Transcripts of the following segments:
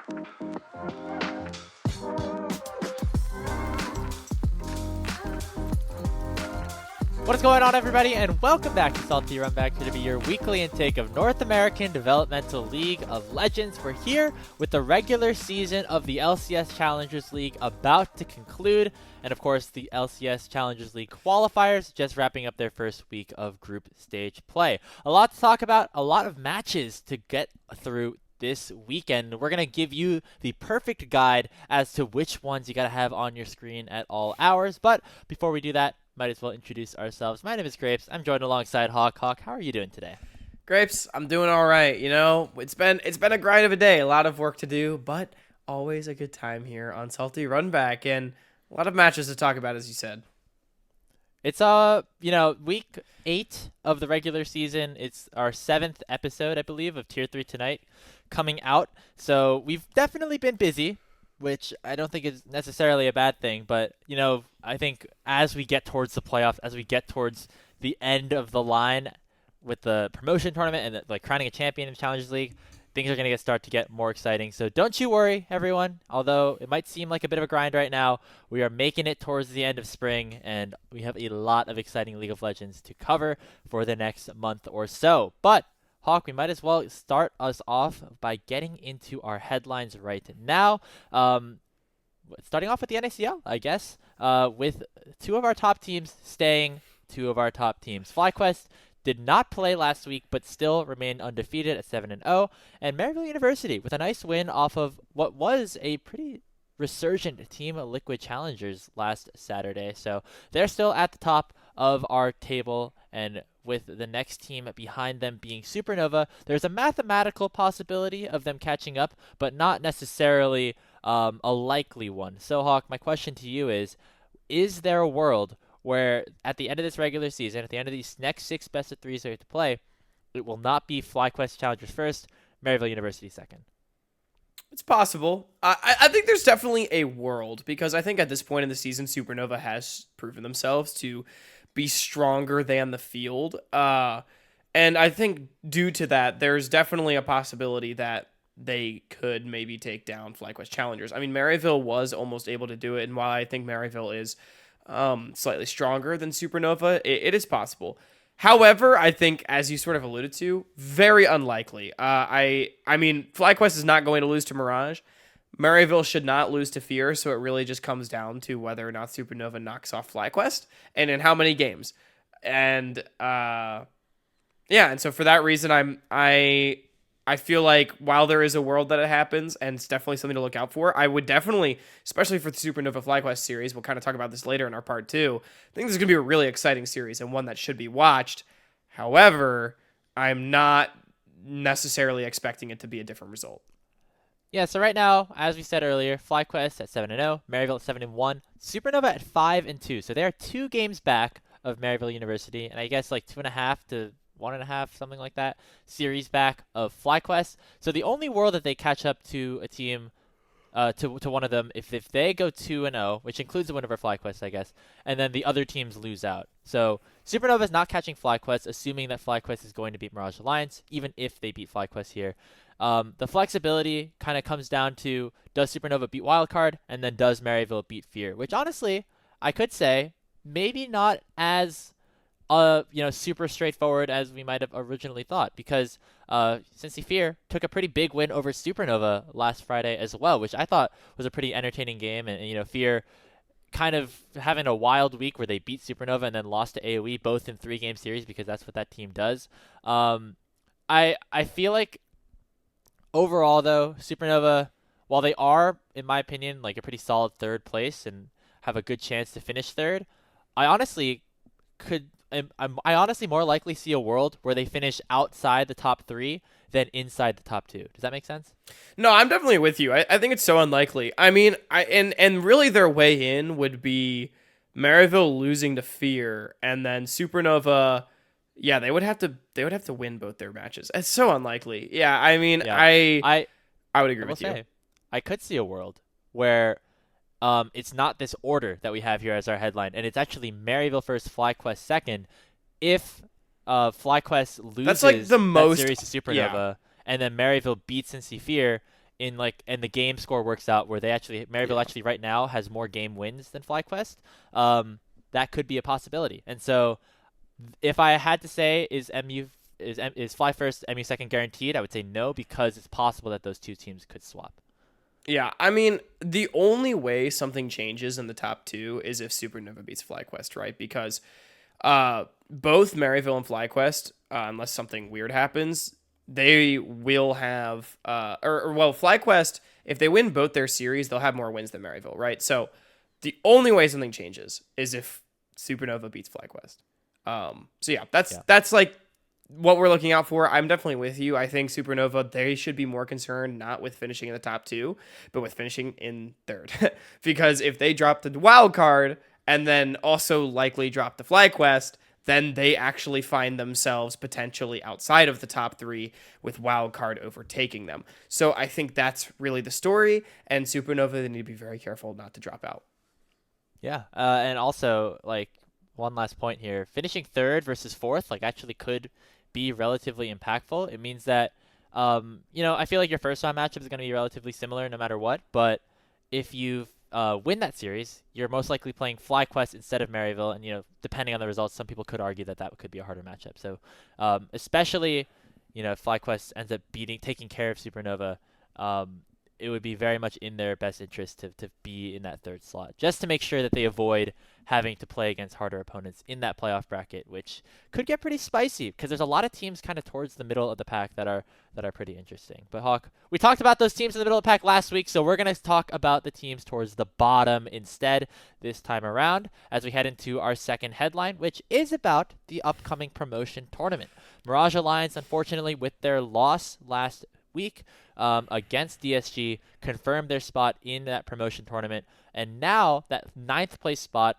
What is going on, everybody, and welcome back to Salty Runback, here to be your weekly intake of North American Developmental League of Legends. We're here with the regular season of the LCS Challengers League about to conclude, and of course the LCS Challengers League Qualifiers just wrapping up their first week of group stage play. A lot to talk about, a lot of matches to get through this weekend. We're going to give you the perfect guide as to which ones you got to have on your screen at all hours, but before we do that, might as well introduce ourselves. My name is Grapes. I'm joined alongside Hawk. Hawk, how are you doing today? Grapes, I'm doing all right. You know, it's been a grind of a day, a lot of work to do, but always a good time here on Salty Runback, and a lot of matches to talk about, as you said. It's week 8 of the regular season. It's our 7th episode, I believe, of Tier 3 Tonight coming out. So we've definitely been busy, which I don't think is necessarily a bad thing. But, you know, I think as we get towards the playoffs, as we get towards the end of the line with the promotion tournament and like crowning a champion in the Challengers League, things are going to start to get more exciting. So don't you worry, everyone. Although it might seem like a bit of a grind right now, we are making it towards the end of spring, and we have a lot of exciting League of Legends to cover for the next month or so. But Hawk, we might as well start us off by getting into our headlines right now. Starting off with the NACL, I guess, with two of our top teams staying, two of our top teams. FlyQuest did not play last week, but still remained undefeated at 7-0. And Maryville University with a nice win off of what was a pretty resurgent Team Liquid Challengers last Saturday. So they're still at the top of our table, and with the next team behind them being Supernova, there's a mathematical possibility of them catching up, but not necessarily a likely one. So Hawk, my question to you is there a world where at the end of this regular season, at the end of these next 6 best of 3s they have to play, it will not be FlyQuest Challengers first, Maryville University second? It's possible. I think there's definitely a world, because I think at this point in the season, Supernova has proven themselves to be stronger than the field. And I think due to that, there's definitely a possibility that they could maybe take down FlyQuest Challengers. I mean, Maryville was almost able to do it, and while I think Maryville is slightly stronger than Supernova, it is possible. However, I think, as you sort of alluded to, very unlikely. I mean, FlyQuest is not going to lose to Mirage. Maryville should not lose to Fear, so it really just comes down to whether or not Supernova knocks off FlyQuest, and in how many games. And and so for that reason, I feel like while there is a world that it happens, and it's definitely something to look out for, I would definitely, especially for the Supernova FlyQuest series, we'll kind of talk about this later in our part 2, I think this is going to be a really exciting series and one that should be watched. However, I'm not necessarily expecting it to be a different result. Yeah, so right now, as we said earlier, FlyQuest at 7-0, Maryville at 7-1, Supernova at 5-2. So they are 2 games back of Maryville University, and I guess like 2.5 to 1.5, something like that, series back of FlyQuest. So the only world that they catch up to a team, to one of them, if they go 2-0, which includes the win over FlyQuest, I guess, and then the other teams lose out. So Supernova is not catching FlyQuest, assuming that FlyQuest is going to beat Mirage Alliance, even if they beat FlyQuest here. The flexibility kind of comes down to, does Supernova beat Wildcard, and then does Maryville beat Fear, which honestly, I could say, maybe not as super straightforward as we might have originally thought, because Cincy Fear took a pretty big win over Supernova last Friday as well, which I thought was a pretty entertaining game, and Fear kind of having a wild week where they beat Supernova and then lost to AoE, both in 3-game series, because that's what that team does. I feel like overall, though, Supernova, while they are, in my opinion, like a pretty solid 3rd place and have a good chance to finish 3rd, I honestly more likely see a world where they finish outside the top 3 than inside the top 2. Does that make sense? No, I'm definitely with you. I think it's so unlikely. I mean, and really their way in would be Maryville losing to Fear, and then Supernova. Yeah, they would have to win both their matches. It's so unlikely. Yeah, I mean, yeah. I would agree with you. I could see a world where it's not this order that we have here as our headline, and it's actually Maryville first, FlyQuest second. If FlyQuest loses that's like the most series to Supernova, and then Maryville beats Cincy Fear, and the game score works out where Maryville actually right now has more game wins than FlyQuest, that could be a possibility. And so if I had to say is Fly First MU Second guaranteed, I would say no, because it's possible that those two teams could swap. Yeah, I mean, the only way something changes in the top two is if Supernova beats FlyQuest, right? Because both Maryville and FlyQuest, unless something weird happens, they will have, FlyQuest, if they win both their series, they'll have more wins than Maryville, right? So the only way something changes is if Supernova beats FlyQuest. So yeah, that's like what we're looking out for. I'm definitely with you. I think Supernova, they should be more concerned not with finishing in the top two, but with finishing in third. Because if they drop the wild card and then also likely drop the FlyQuest, then they actually find themselves potentially outside of the top three with wild card overtaking them. So I think that's really the story, and Supernova, they need to be very careful not to drop out. Yeah, and also, like, one last point here, finishing third versus fourth, like, actually could be relatively impactful. It means that, I feel like your first round matchup is going to be relatively similar no matter what, but if you win that series, you're most likely playing FlyQuest instead of Maryville, and, depending on the results, some people could argue that could be a harder matchup. So, especially, if FlyQuest ends up taking care of Supernova, it would be very much in their best interest to be in that third slot, just to make sure that they avoid having to play against harder opponents in that playoff bracket, which could get pretty spicy because there's a lot of teams kind of towards the middle of the pack that are pretty interesting. But Hawk, we talked about those teams in the middle of the pack last week, so we're going to talk about the teams towards the bottom instead this time around as we head into our second headline, which is about the upcoming promotion tournament. Mirage Alliance, unfortunately, with their loss last week against DSG, confirmed their spot in that promotion tournament, and now that 9th place spot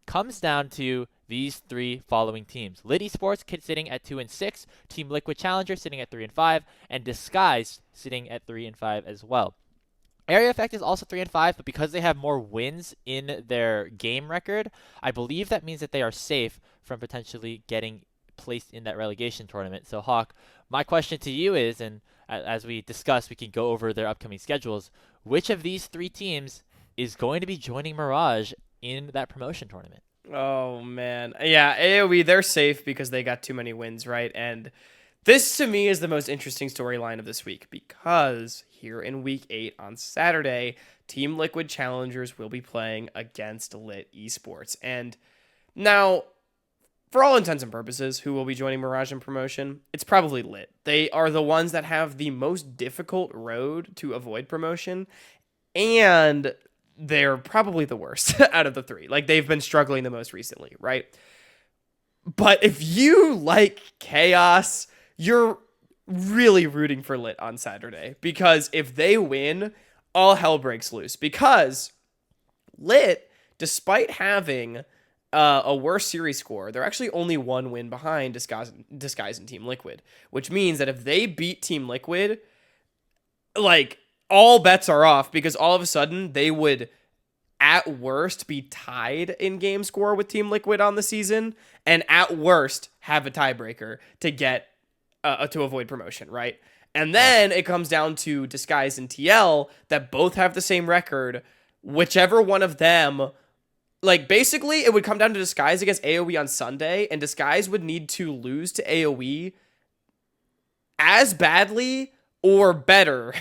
comes down to these three following teams: Lit Esports sitting at 2-6, Team Liquid Challenger sitting at 3-5, and Disguised sitting at 3-5 as well. Area Effect is also 3-5, but because they have more wins in their game record, I believe that means that they are safe from potentially getting placed in that relegation tournament. So Hawk, my question to you is, and as we discussed, we can go over their upcoming schedules, which of these three teams is going to be joining Mirage in that promotion tournament? Oh, man. Yeah, AoE, they're safe because they got too many wins, right? And this, to me, is the most interesting storyline of this week because here in Week 8 on Saturday, Team Liquid Challengers will be playing against Lit Esports. And now, for all intents and purposes, who will be joining Mirage in promotion? It's probably Lit. They are the ones that have the most difficult road to avoid promotion, and they're probably the worst out of the three. Like, they've been struggling the most recently, right? But if you like chaos, you're really rooting for Lit on Saturday, because if they win, all hell breaks loose. Because Lit, despite having a worse series score, they're actually only one win behind Disguise and Team Liquid, which means that if they beat Team Liquid, like, all bets are off, because all of a sudden they would at worst be tied in game score with Team Liquid on the season, and at worst have a tiebreaker to get to avoid promotion, right? And then it comes down to Disguise and TL that both have the same record. Whichever one of them, like, basically it would come down to Disguise against AoE on Sunday, and Disguise would need to lose to AoE as badly or better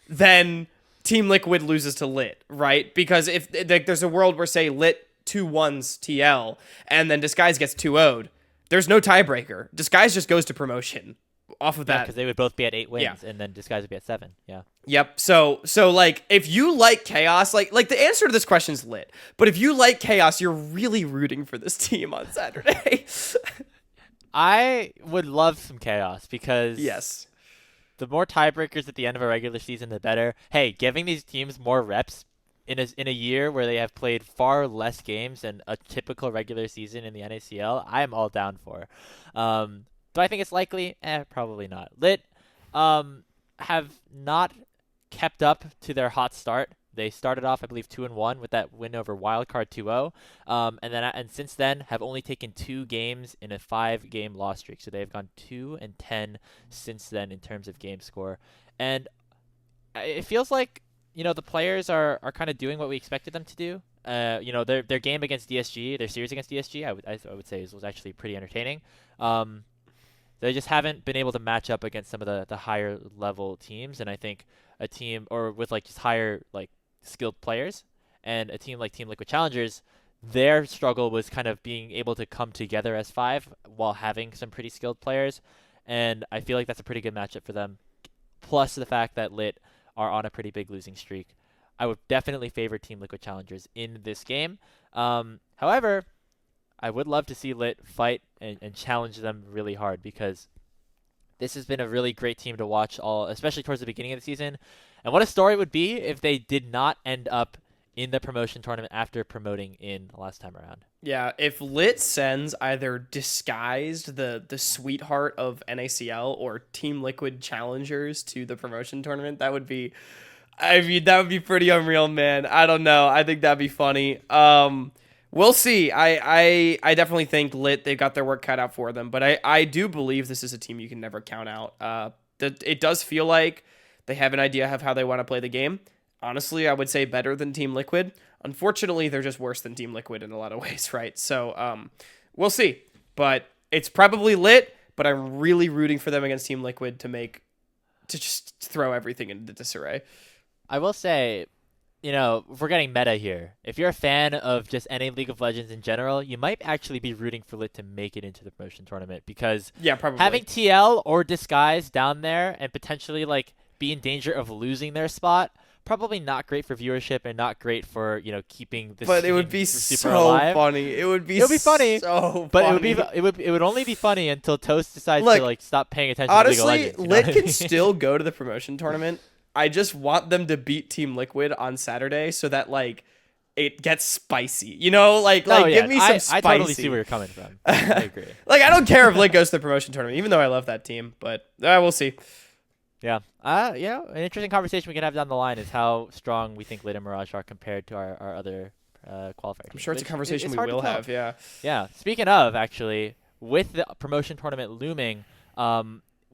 than Team Liquid loses to Lit, right? Because if like, there's a world where, say, Lit 2-1s TL and then Disguise gets 2-0'd, there's no tiebreaker. Disguise just goes to promotion off of that. Because they would both be at 8 wins, and then Disguise would be at 7. Yeah. Yep. So like, if you like chaos, like the answer to this question is Lit. But if you like chaos, you're really rooting for this team on Saturday. I would love some chaos because yes, the more tiebreakers at the end of a regular season, the better. Hey, giving these teams more reps in a year where they have played far less games than a typical regular season in the NACL, I am all down for. Do I think it's likely? Probably not. Lit have not kept up to their hot start. They started off, I believe, 2-1 with that win over Wildcard 2-0, and since then have only taken 2 games in a 5-game loss streak. So they've gone 2-10 since then in terms of game score. And it feels like the players are kind of doing what we expected them to do. Their game against DSG, their series against DSG, I would say was actually pretty entertaining. Um, they just haven't been able to match up against some of the higher level teams, and I think a team or with like just higher like skilled players, and a team like Team Liquid Challengers, their struggle was kind of being able to come together as five while having some pretty skilled players, and I feel like that's a pretty good matchup for them. Plus the fact that Lit are on a pretty big losing streak. I would definitely favor Team Liquid Challengers in this game. However, I would love to see Lit fight and challenge them really hard because this has been a really great team to watch, especially towards the beginning of the season. And what a story it would be if they did not end up in the promotion tournament after promoting in the last time around. Yeah, if Lit Sens either disguised the sweetheart of NACL or Team Liquid challengers to the promotion tournament, that would be, I mean, that would be pretty unreal, man. I don't know. I think that'd be funny. We'll see. I definitely think Lit, they've got their work cut out for them, but I do believe this is a team you can never count out. It does feel like they have an idea of how they want to play the game. Honestly, I would say better than Team Liquid. Unfortunately, they're just worse than Team Liquid in a lot of ways, right? So we'll see. But it's probably Lit, but I'm really rooting for them against Team Liquid to just throw everything into disarray. I will say, if we're getting meta here, if you're a fan of just NA League of Legends in general, you might actually be rooting for Lit to make it into the promotion tournament because Yeah, probably. having TL or Disguise down there and potentially like be in danger of losing their spot, probably not great for viewership and not great for keeping the But it would be super so alive. funny. It would be funny, so but funny. it would only be funny until Toast decides Look, to like stop paying attention honestly, to League of Legends. You know Lit what I can mean? still go to the promotion tournament. I just want them to beat Team Liquid on Saturday so that like it gets spicy. Give me some spicy. I totally see where you're coming from. I agree. Like, I don't care if Lit goes to the promotion tournament, even though I love that team, but we'll see. Yeah. An interesting conversation we can have down the line is how strong we think Lit and Mirage are compared to our other qualifiers. I'm sure it's a conversation we will have, yeah. Yeah. Speaking of, actually, with the promotion tournament looming,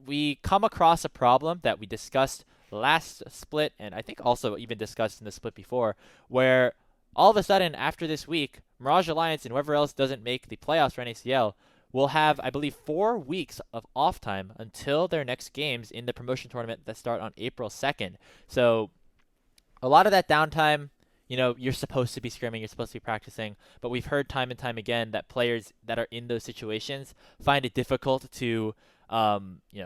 we come across a problem that we discussed last split, and I think also even discussed in the split before, where all of a sudden, after this week, Mirage Alliance and whoever else doesn't make the playoffs for NACL will have, I believe, 4 weeks of off time until their next games in the promotion tournament that start on April 2nd. So a lot of that downtime, you're supposed to be scrimming, you're supposed to be practicing, but we've heard time and time again that players that are in those situations find it difficult to,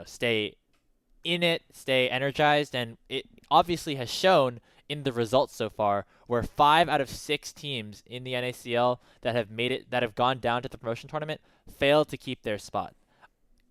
stay in it, stay energized, and it obviously has shown in the results so far, where 5 out of 6 teams in the NACL that have gone down to the promotion tournament failed to keep their spot.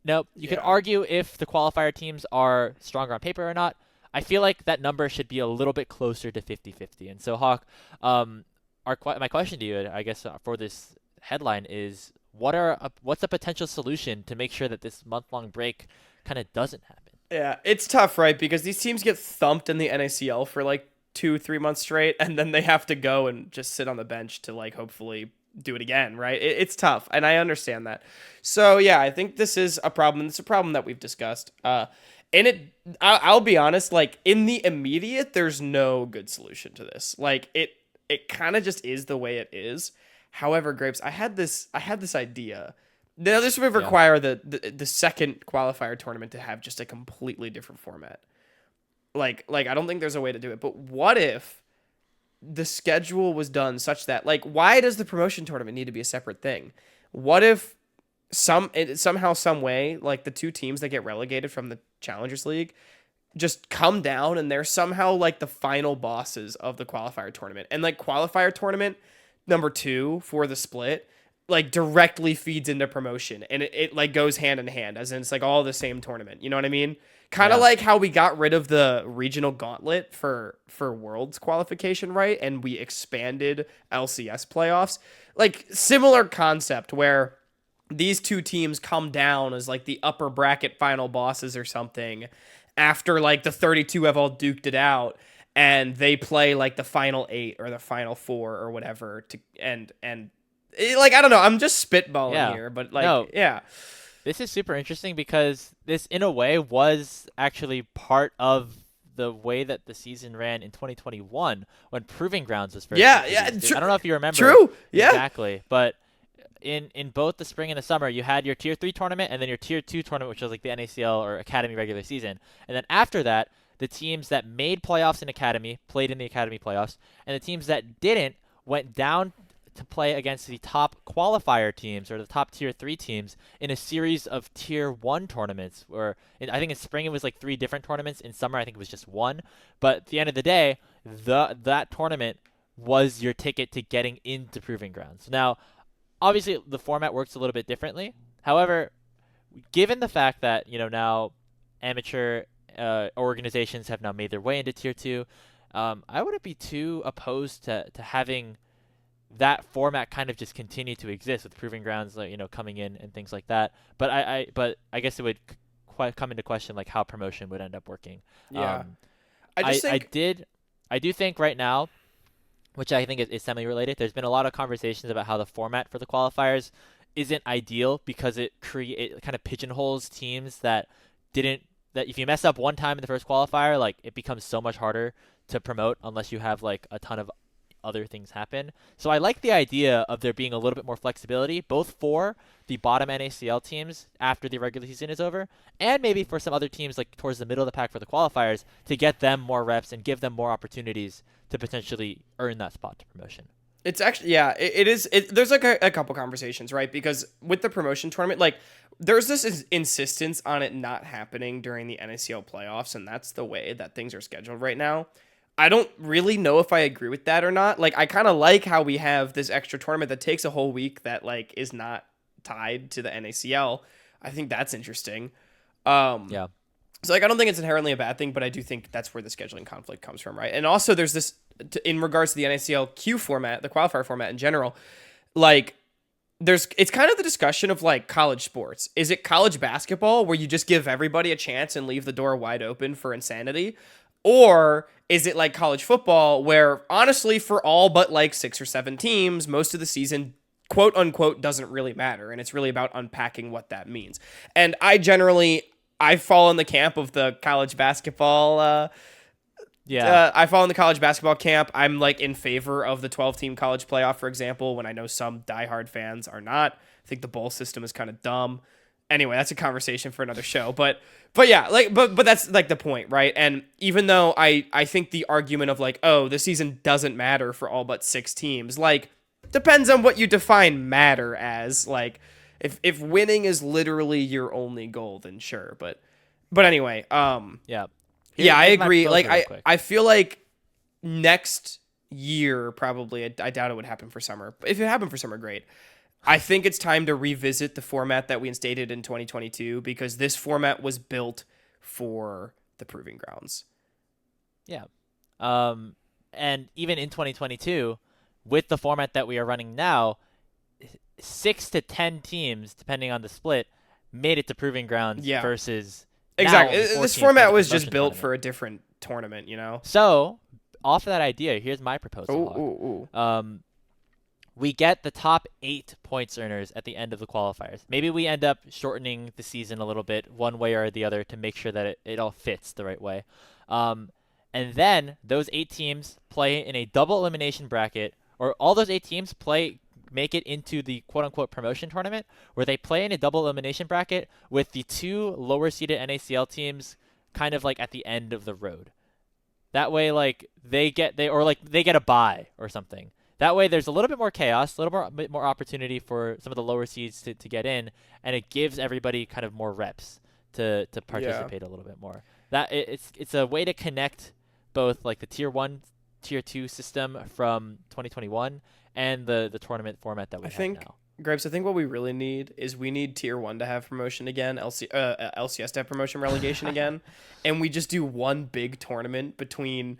Now, you could argue if the qualifier teams are stronger on paper or not. I feel like that number should be a little bit closer to 50-50. And so, Hawk, my question to you, I guess, for this headline is, what's a potential solution to make sure that this month-long break kind of doesn't happen? Yeah, it's tough, right? Because these teams get thumped in the NACL for like 2-3 months straight, and then they have to go and just sit on the bench to like hopefully do it again, right? It's tough, and I understand that. So yeah, I think this is a problem. It's a problem that we've discussed. I'll be honest, like in the immediate, there's no good solution to this. Like it kind of just is the way it is. However, Grapes, I had this idea. Now, this would require the second qualifier tournament to have just a completely different format. Like I don't think there's a way to do it. But what if the schedule was done such that, like, why does the promotion tournament need to be a separate thing? What if somehow, some way, like the 2 teams that get relegated from the Challengers League just come down and they're somehow like the final bosses of the qualifier tournament, and like qualifier tournament number 2 for the split like directly feeds into promotion, and it like goes hand in hand, as in it's like all the same tournament. You know what I mean? Kind of like how we got rid of the regional gauntlet for Worlds qualification, right? And we expanded LCS playoffs. Like similar concept where these 2 teams come down as like the upper bracket final bosses or something after like the 32 have all duked it out, and they play like the final 8 or the final 4 or whatever to and like, I don't know, I'm just spitballing here, but like, no, yeah. This is super interesting because this, in a way, was actually part of the way that the season ran in 2021 when Proving Grounds was first Yeah, introduced. I don't know if you remember. True. Yeah. Exactly. But in both the spring and the summer, you had your Tier 3 tournament and then your Tier 2 tournament, which was like the NACL or Academy regular season. And then after that, the teams that made playoffs in Academy played in the Academy playoffs, and the teams that didn't went down to play against the top qualifier teams or the top Tier 3 teams in a series of Tier 1 tournaments. I think in spring it was like 3 different tournaments. In summer, I think it was just 1. But at the end of the day, that tournament was your ticket to getting into Proving Grounds. Now, obviously, the format works a little bit differently. However, given the fact that now amateur organizations have now made their way into Tier 2, I wouldn't be too opposed to having that format kind of just continue to exist with Proving Grounds, coming in and things like that. But I guess it would come into question like how promotion would end up working. Yeah, I do think right now, which I think is semi-related, there's been a lot of conversations about how the format for the qualifiers isn't ideal because it kind of pigeonholes teams that if you mess up one time in the first qualifier, like it becomes so much harder to promote unless you have like a ton of other things happen. So I like the idea of there being a little bit more flexibility, both for the bottom NACL teams after the regular season is over, and maybe for some other teams like towards the middle of the pack for the qualifiers to get them more reps and give them more opportunities to potentially earn that spot to promotion. It's actually, yeah, it is. There's like a couple conversations, right? Because with the promotion tournament, like there's this insistence on it not happening during the NACL playoffs, and that's the way that things are scheduled right now. I don't really know if I agree with that or not. Like, I kind of like how we have this extra tournament that takes a whole week that like is not tied to the NACL. I think that's interesting. Yeah. So like, I don't think it's inherently a bad thing, but I do think that's where the scheduling conflict comes from, right? And also, there's this in regards to the NACLQ format, the qualifier format in general. Like, it's kind of the discussion of like college sports. Is it college basketball where you just give everybody a chance and leave the door wide open for insanity? Or is it like college football where honestly for all but like 6 or 7 teams, most of the season, quote unquote, doesn't really matter. And it's really about unpacking what that means. And I fall in the camp of the college basketball. I fall in the college basketball camp. I'm like in favor of the 12-team college playoff, for example, when I know some diehard fans are not. I think the bowl system is kind of dumb. Anyway, that's a conversation for another show. But yeah, like but that's like the point, right? And even though I think the argument of like, oh, the season doesn't matter for all but 6 teams, like depends on what you define matter as. Like if winning is literally your only goal, then sure. But anyway, yeah. I agree. Like I feel like next year probably I doubt it would happen for summer. But if it happened for summer, great. I think it's time to revisit the format that we instated in 2022 because this format was built for the Proving Grounds. Yeah. And even in 2022, with the format that we are running now, 6 to 10 teams, depending on the split, made it to Proving Grounds versus exactly. This format was just built for a different tournament, So, off of that idea, here's my proposal. We get the top 8 points earners at the end of the qualifiers. Maybe we end up shortening the season a little bit, one way or the other, to make sure that it all fits the right way. And then those 8 teams play in a double elimination bracket, or all those 8 teams make it into the quote-unquote promotion tournament, where they play in a double elimination bracket with the 2 lower-seeded NACL teams kind of like at the end of the road. That way, like they get a bye or something. That way, there's a little bit more chaos, a little bit more opportunity for some of the lower seeds to get in, and it gives everybody kind of more reps to participate a little bit more. That it's a way to connect both like the Tier 1, Tier 2 system from 2021 and the tournament format that we have now. Grapes, I think what we really need is Tier 1 to have promotion again, LCS to have promotion relegation again, and we just do one big tournament between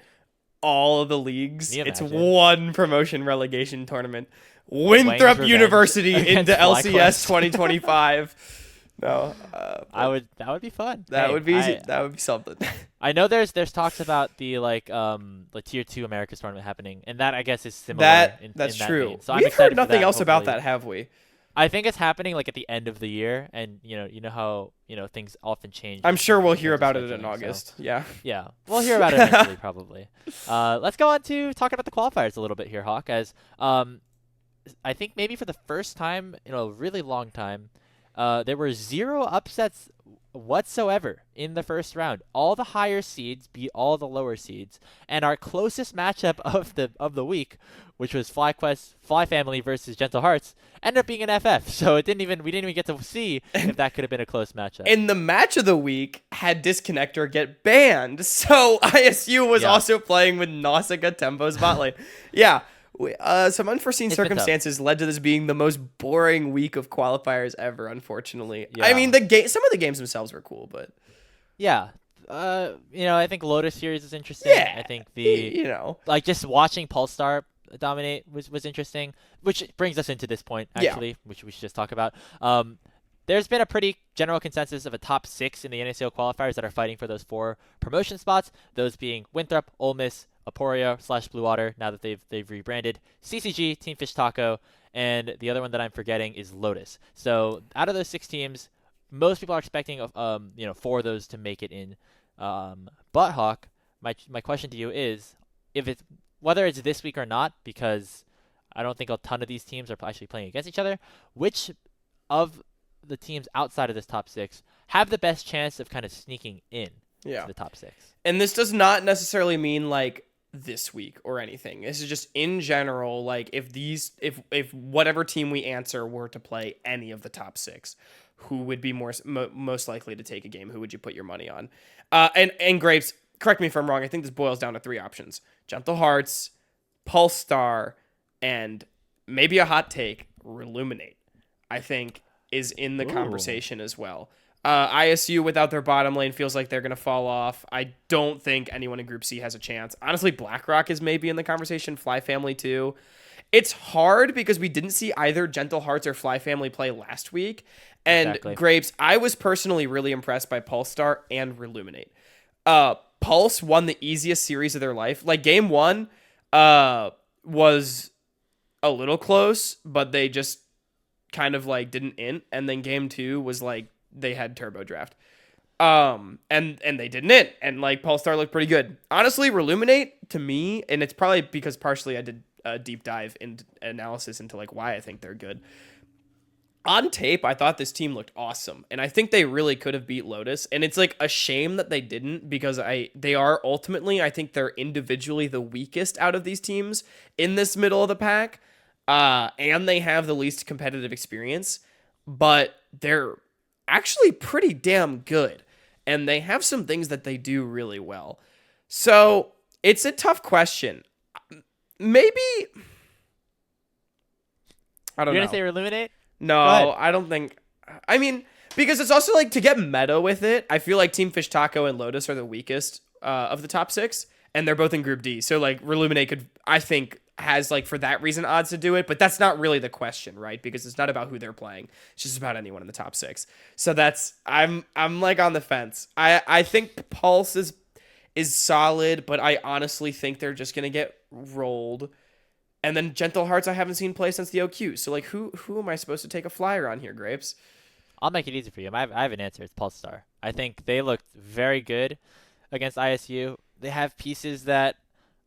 all of the leagues. It's one promotion relegation tournament. Winthrop University into LCS 2025. No, that would be fun. That would be something. I know there's talks about the Tier 2 Americas tournament happening, and that I guess is similar. That's in true. That so We've heard nothing else about that, have we? I think it's happening like at the end of the year, and you know how things often change I'm sure we'll in hear terms of about it in scheduling. So August. Yeah. yeah, we'll hear about it eventually, probably. Let's go on to talking about the qualifiers a little bit here, Hawk. As I think maybe for the first time in a really long time, there were 0 upsets whatsoever in the first round. All the higher seeds beat all the lower seeds, and our closest matchup of the week, which was FlyQuest Fly Family versus Gentle Hearts, ended up being an FF. So we didn't even get to see if that could have been a close matchup. And the match of the week had Disconnector get banned, so ISU was also playing with Nausicaa Tempo's bot lane. Yeah. Some unforeseen circumstances led to this being the most boring week of qualifiers ever, unfortunately. Yeah. I mean, some of the games themselves were cool, but yeah. I think Lotus series is interesting. Yeah, I think like just watching Pulsar dominate was interesting, which brings us into this point actually, which we should just talk about. There's been a pretty general consensus of a top 6 in the NACL qualifiers that are fighting for those 4 promotion spots, those being Winthrop, Ole Miss, Aporia/Blue Water, now that they've rebranded, CCG, Team Fish Taco, and the other one that I'm forgetting is Lotus. So out of those 6 teams, most people are expecting 4 of those to make it in. But Hawk, my question to you is, whether it's this week or not, because I don't think a ton of these teams are actually playing against each other, which of the teams outside of this top 6 have the best chance of kind of sneaking in to the top 6? And this does not necessarily mean like this week or anything. This is just in general, like if whatever team we answer were to play any of the top 6, who would be most likely to take a game? Who would you put your money on? And Grapes, correct me if I'm wrong, I think this boils down to 3 options: Gentle Hearts, Pulse Star, and maybe a hot take, Reluminate, I think is in the conversation as well. ISU without their bottom lane feels like they're going to fall off. I don't think anyone in Group C has a chance. Honestly, BlackRock is maybe in the conversation. Fly Family too. It's hard because we didn't see either Gentle Hearts or Fly Family play last week. And Exactly. Grapes, I was personally really impressed by Pulse Star and Reluminate. Pulse won the easiest series of their life. Like game 1 was a little close, but they just kind of like didn't int, and then game 2 was like they had turbo draft, and they didn't int, and like Pulsar looked pretty good. Honestly, Reluminate to me, and it's probably because partially I did a deep dive into analysis into like why I think they're good. On tape, I thought this team looked awesome, and I think they really could have beat Lotus, and it's like a shame that they didn't, because they are ultimately, I think they're individually the weakest out of these teams in this middle of the pack. And they have the least competitive experience, but they're actually pretty damn good, and they have some things that they do really well. So it's a tough question. Maybe I don't know. You're gonna say Reluminate? No, I don't think. I mean, because it's also like to get meta with it. I feel like Team Fish Taco and Lotus are the weakest of the top 6, and they're both in Group D. So like Reluminate could, I think, has like for that reason odds to do it, but that's not really the question, right? Because it's not about who they're playing. It's just about anyone in the top 6. So that's I'm like on the fence. I think Pulse is solid, but I honestly think they're just gonna get rolled. And then Gentle Hearts I haven't seen play since the OQ. So like who am I supposed to take a flyer on here, Grapes? I'll make it easy for you. I have an answer. It's Pulse Star. I think they looked very good against ISU. They have pieces that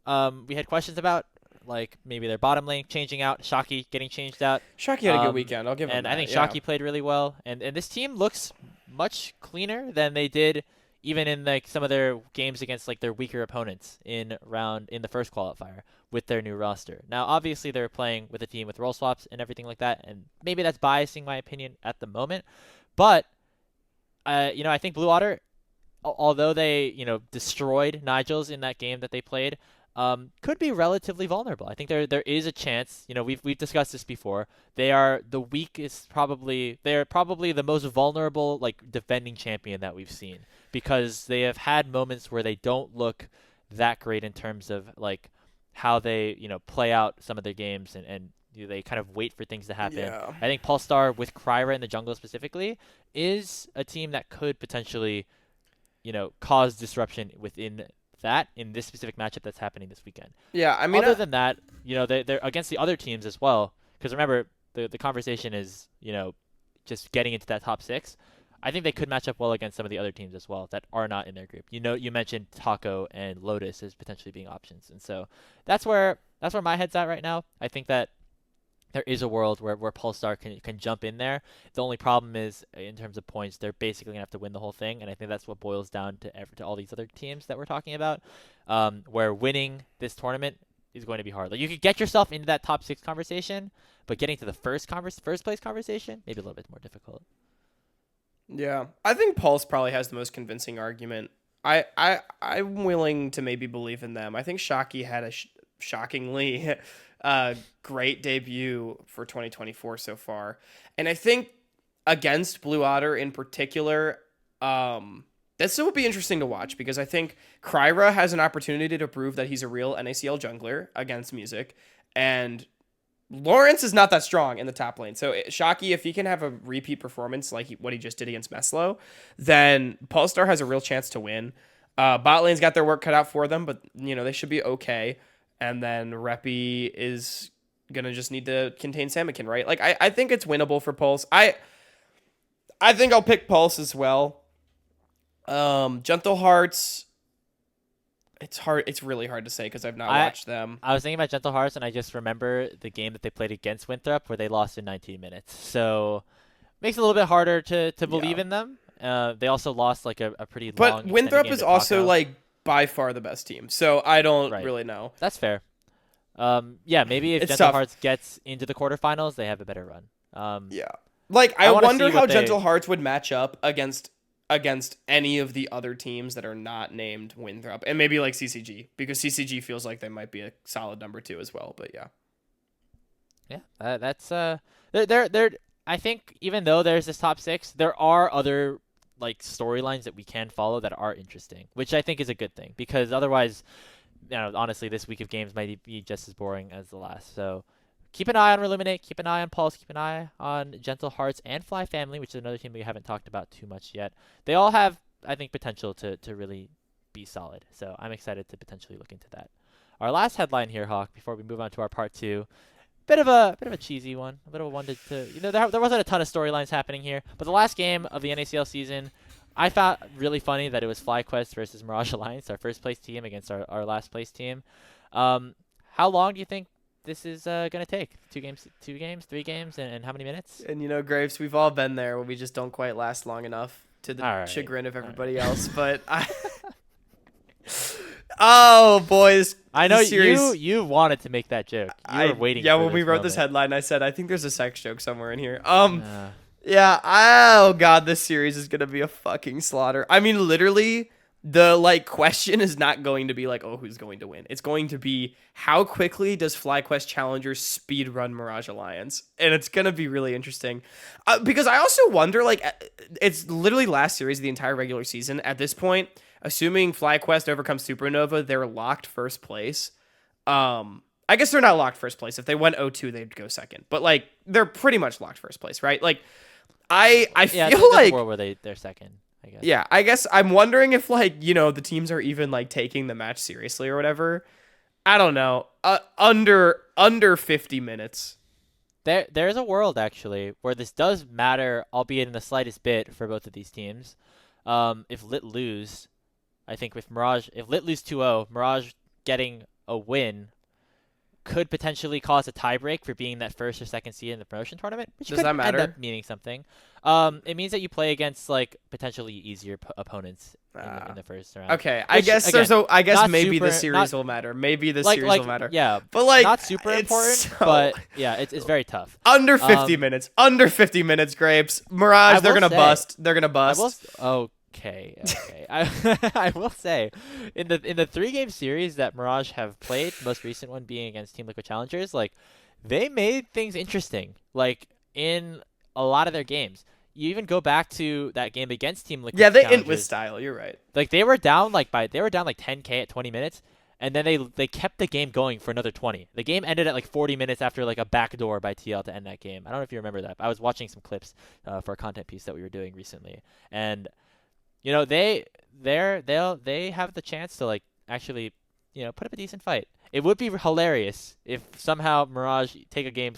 we had questions about, like maybe their bottom lane changing out, Shockey getting changed out. Shockey had a good weekend. I'll give him and that. I think Shockey played really well. And this team looks much cleaner than they did even in like some of their games against like their weaker opponents in the first qualifier with their new roster. Now, obviously, they're playing with a team with role swaps and everything like that, and maybe that's biasing my opinion at the moment. But I think Blue Water, although they destroyed Nigel's in that game that they played, could be relatively vulnerable. I think there is a chance. We've discussed this before. They are the weakest, probably. They're probably the most vulnerable like defending champion that we've seen, because they have had moments where they don't look that great in terms of like how they play out some of their games, and they kind of wait for things to happen. Yeah. I think Pulsar with Kryra in the jungle specifically is a team that could potentially cause disruption within that in this specific matchup that's happening this weekend. Yeah, I mean, other than that, they're against the other teams as well. Because remember, the conversation is, just getting into that top 6. I think they could match up well against some of the other teams as well that are not in their group. You mentioned Taco and Lotus as potentially being options, and so that's where my head's at right now. I think that there is a world where Polestar can jump in there. The only problem is, in terms of points, they're basically going to have to win the whole thing, and I think that's what boils down to all these other teams that we're talking about, where winning this tournament is going to be hard. Like, you could get yourself into that top 6 conversation, but getting to the first place conversation, maybe a little bit more difficult. Yeah, I think Pulse probably has the most convincing argument. I'm willing to maybe believe in them. I think Shockey had a shockingly great debut for 2024 so far, and I think against Blue Otter in particular, this will be interesting to watch because I think Kryra has an opportunity to prove that he's a real NACL jungler against Music, and Lawrence is not that strong in the top lane. So Shockey, if he can have a repeat performance like what he just did against Meslo, then Polestar has a real chance to win. Bot lane's got their work cut out for them, but they should be okay. And then Reppy is gonna just need to contain Samakin, right? Like I think it's winnable for Pulse. I think I'll pick Pulse as well. Gentle Hearts. It's hard. It's really hard to say because I've not watched them. I was thinking about Gentle Hearts, and I just remember the game that they played against Winthrop where they lost in 19 minutes. So makes it a little bit harder to believe in them. They also lost like a pretty long. But Winthrop is also like by far the best team, so I don't really know. That's fair. Maybe if Gentle Hearts gets into the quarterfinals, they have a better run. Like I wonder how Gentle Hearts would match up against any of the other teams that are not named Winthrop, and maybe like CCG, because CCG feels like they might be a solid number 2 as well. But that's they're I think even though there's this top 6, there are other like storylines that we can follow that are interesting, which I think is a good thing, because otherwise, honestly, this week of games might be just as boring as the last. So keep an eye on Reluminate, keep an eye on Pulse, keep an eye on Gentle Hearts and Fly Family, which is another team we haven't talked about too much yet. They all have, I think, potential to really be solid. So I'm excited to potentially look into that. Our last headline here, Hawk, before we move on to our part 2, bit of a cheesy one, a bit of a one to there wasn't a ton of storylines happening here, but the last game of the NACL season, I found really funny that it was FlyQuest versus Mirage Alliance, our first place team against our last place team. How long do you think this is going to take? 2 games, 3 games, and how many minutes? And Graves, we've all been there where we just don't quite last long enough to the chagrin of everybody else. But oh, boys. I know you wanted to make that joke. You were waiting for when we wrote moment. This headline, I said, I think there's a sex joke somewhere in here. Yeah. Oh, God, this series is going to be a fucking slaughter. I mean, literally, the question is not going to be like, oh, who's going to win? It's going to be how quickly does FlyQuest Challengers speed run Mirage Alliance? And it's going to be really interesting. Because I also wonder, it's literally last series of the entire regular season. At this point, assuming FlyQuest overcomes Supernova, they're locked first place. I guess they're not locked first place. If they went 0-2, they'd go second. But they're pretty much locked first place, right? I feel like a world where they're second, I guess. Yeah, I guess I'm wondering if the teams are even taking the match seriously or whatever. I don't know. Under 50 minutes. There's a world actually where this does matter, albeit in the slightest bit, for both of these teams. If Lit lose, I think if Lit lose 2-0, Mirage getting a win could potentially cause a tiebreak for being that first or second seed in the promotion tournament, which Does could that matter? end up meaning something. It means that you play against potentially easier opponents in the first round. Okay, I guess maybe the series will matter. Maybe the series will matter. Yeah, but not super important. But yeah, it's very tough. Under 50 minutes. Under 50 minutes, Grapes. Mirage, they're gonna bust. They're gonna bust. Okay. I will say, in the 3-game series that Mirage have played, the most recent one being against Team Liquid Challengers, they made things interesting. In a lot of their games, you even go back to that game against Team Liquid. Yeah, they Challengers, int with style. You're right. They were down 10K at 20 minutes, and then they kept the game going for another 20. The game ended at 40 minutes after a backdoor by TL to end that game. I don't know if you remember that. But I was watching some clips for a content piece that we were doing recently, and they have the chance to actually put up a decent fight. It would be hilarious if somehow Mirage take a game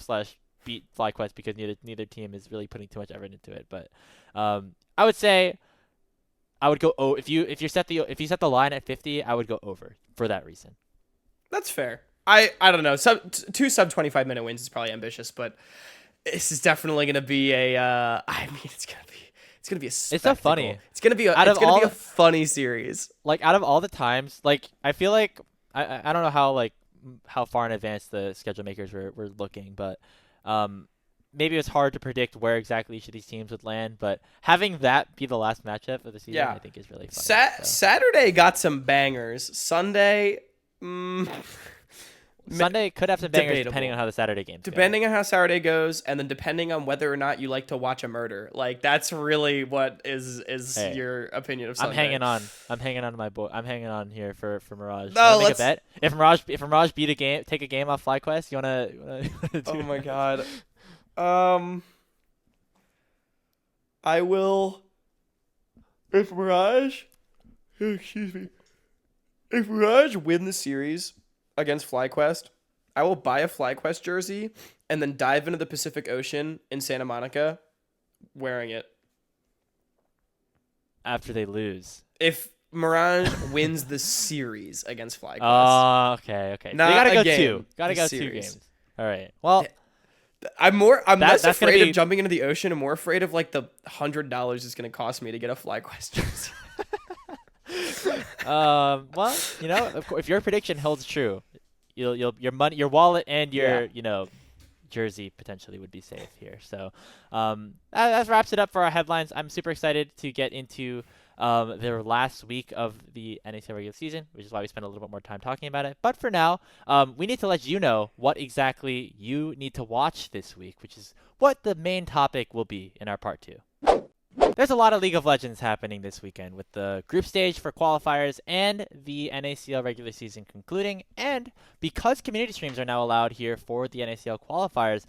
beat FlyQuest because neither team is really putting too much effort into it. But I would say I would go if you set the line at 50, I would go over for that reason. That's fair. I don't know. Two sub 25-minute wins is probably ambitious, but this is definitely going to be a I mean it's going to be a spectacle. It's so funny. It's going to be a funny series. Like out of all the times, like I feel like I don't know how far in advance the schedule makers were looking, but maybe it was hard to predict where exactly each of these teams would land, but having that be the last matchup of the season, I think is really fun. Saturday got some bangers. Sunday, Sunday could have some bangers debatable. Depending on how the Saturday games Depending on how Saturday goes, and then depending on whether or not you like to watch a murder. Like that's really what is your opinion of Sunday. I'm hanging on to my boy. I'm hanging on here for Mirage. No, make a bet. If Mirage take a game off FlyQuest, you wanna oh my god. I will. If Mirage win the series against FlyQuest, I will buy a FlyQuest jersey and then dive into the Pacific Ocean in Santa Monica wearing it. After they lose. If Mirage wins the series against FlyQuest. Oh, okay. Not so you gotta go game, two. Gotta go series. 2 games. All right. Well, I'm less afraid of be... jumping into the ocean and more afraid of like the $100 it's going to cost me to get a FlyQuest jersey. Well, if your prediction holds true, your wallet and your jersey potentially would be safe here. So that wraps it up for our headlines. I'm super excited to get into the last week of the NACL regular season, which is why we spent a little bit more time talking about it. But for now, we need to let you know what exactly you need to watch this week, which is what the main topic will be in our part 2. There's a lot of League of Legends happening this weekend with the group stage for qualifiers and the NACL regular season concluding. And because community streams are now allowed here for the NACL qualifiers,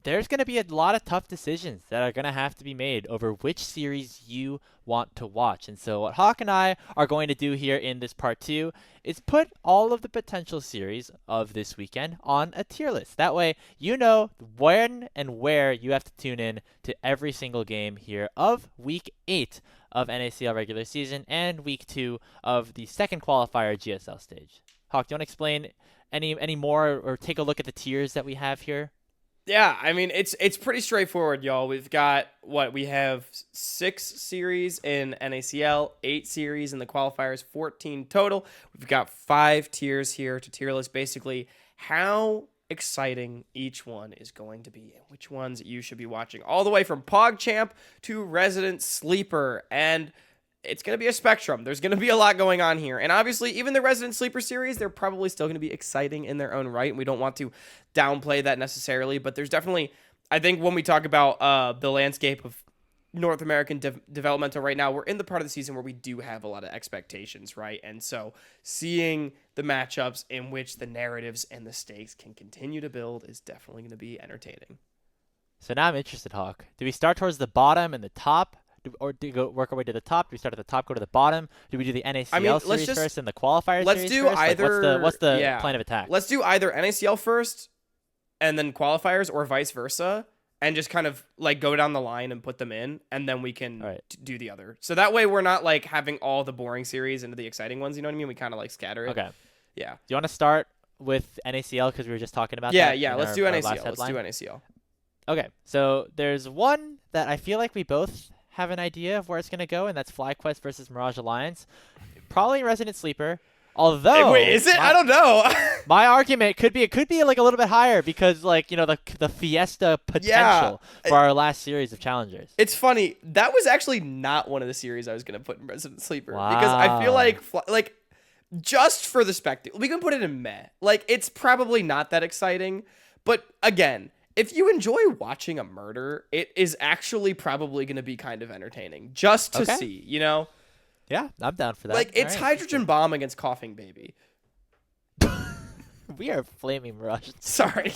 there's going to be a lot of tough decisions that are going to have to be made over which series you want to watch. And so what Hawk and I are going to do here in this part 2 is put all of the potential series of this weekend on a tier list. That way, you know when and where you have to tune in to every single game here of week 8 of NACL regular season and week 2 of the second qualifier GSL stage. Hawk, do you want to explain any more or take a look at the tiers that we have here? Yeah, I mean, it's pretty straightforward, y'all. We have 6 series in NACL, 8 series in the qualifiers, 14 total. We've got 5 tiers here to tier list basically how exciting each one is going to be and which ones you should be watching. All the way from PogChamp to Resident Sleeper, and it's going to be a spectrum. There's going to be a lot going on here. And obviously, even the Resident Sleeper series, they're probably still going to be exciting in their own right. And we don't want to downplay that necessarily. But there's definitely, I think when we talk about the landscape of North American developmental right now, we're in the part of the season where we do have a lot of expectations, right? And so seeing the matchups in which the narratives and the stakes can continue to build is definitely going to be entertaining. So now I'm interested, Hawk. Do we start towards the bottom and the top? Or do we go work our way to the top? Do we start at the top, go to the bottom? Do we do the NACL series first and the qualifier let's series do first? Either. Like what's the plan of attack? Let's do either NACL first and then qualifiers, or vice versa, and just kind of like go down the line and put them in, and then we can do the other. So that way we're not like having all the boring series into the exciting ones. You know what I mean? We kind of like scatter it. Okay. Yeah. Do you want to start with NACL because we were just talking about that? Yeah. Let's do NACL. Let's do NACL. Okay. So there's one that I feel like we both have an idea of where it's going to go, and that's FlyQuest versus Mirage Alliance. Probably Resident Sleeper. Although, wait, is it? I don't know. My argument could be like a little bit higher because, like, the Fiesta potential for our last series of challengers. It's funny, that was actually not one of the series I was going to put in Resident Sleeper because I feel like just for the spectacle, we can put it in meh. Like, it's probably not that exciting, but again, if you enjoy watching a murder, it is actually probably going to be kind of entertaining just to see, you know? Yeah, I'm down for that. Like, it's Hydrogen Bomb against Coughing Baby. We are flaming Mirage. Sorry.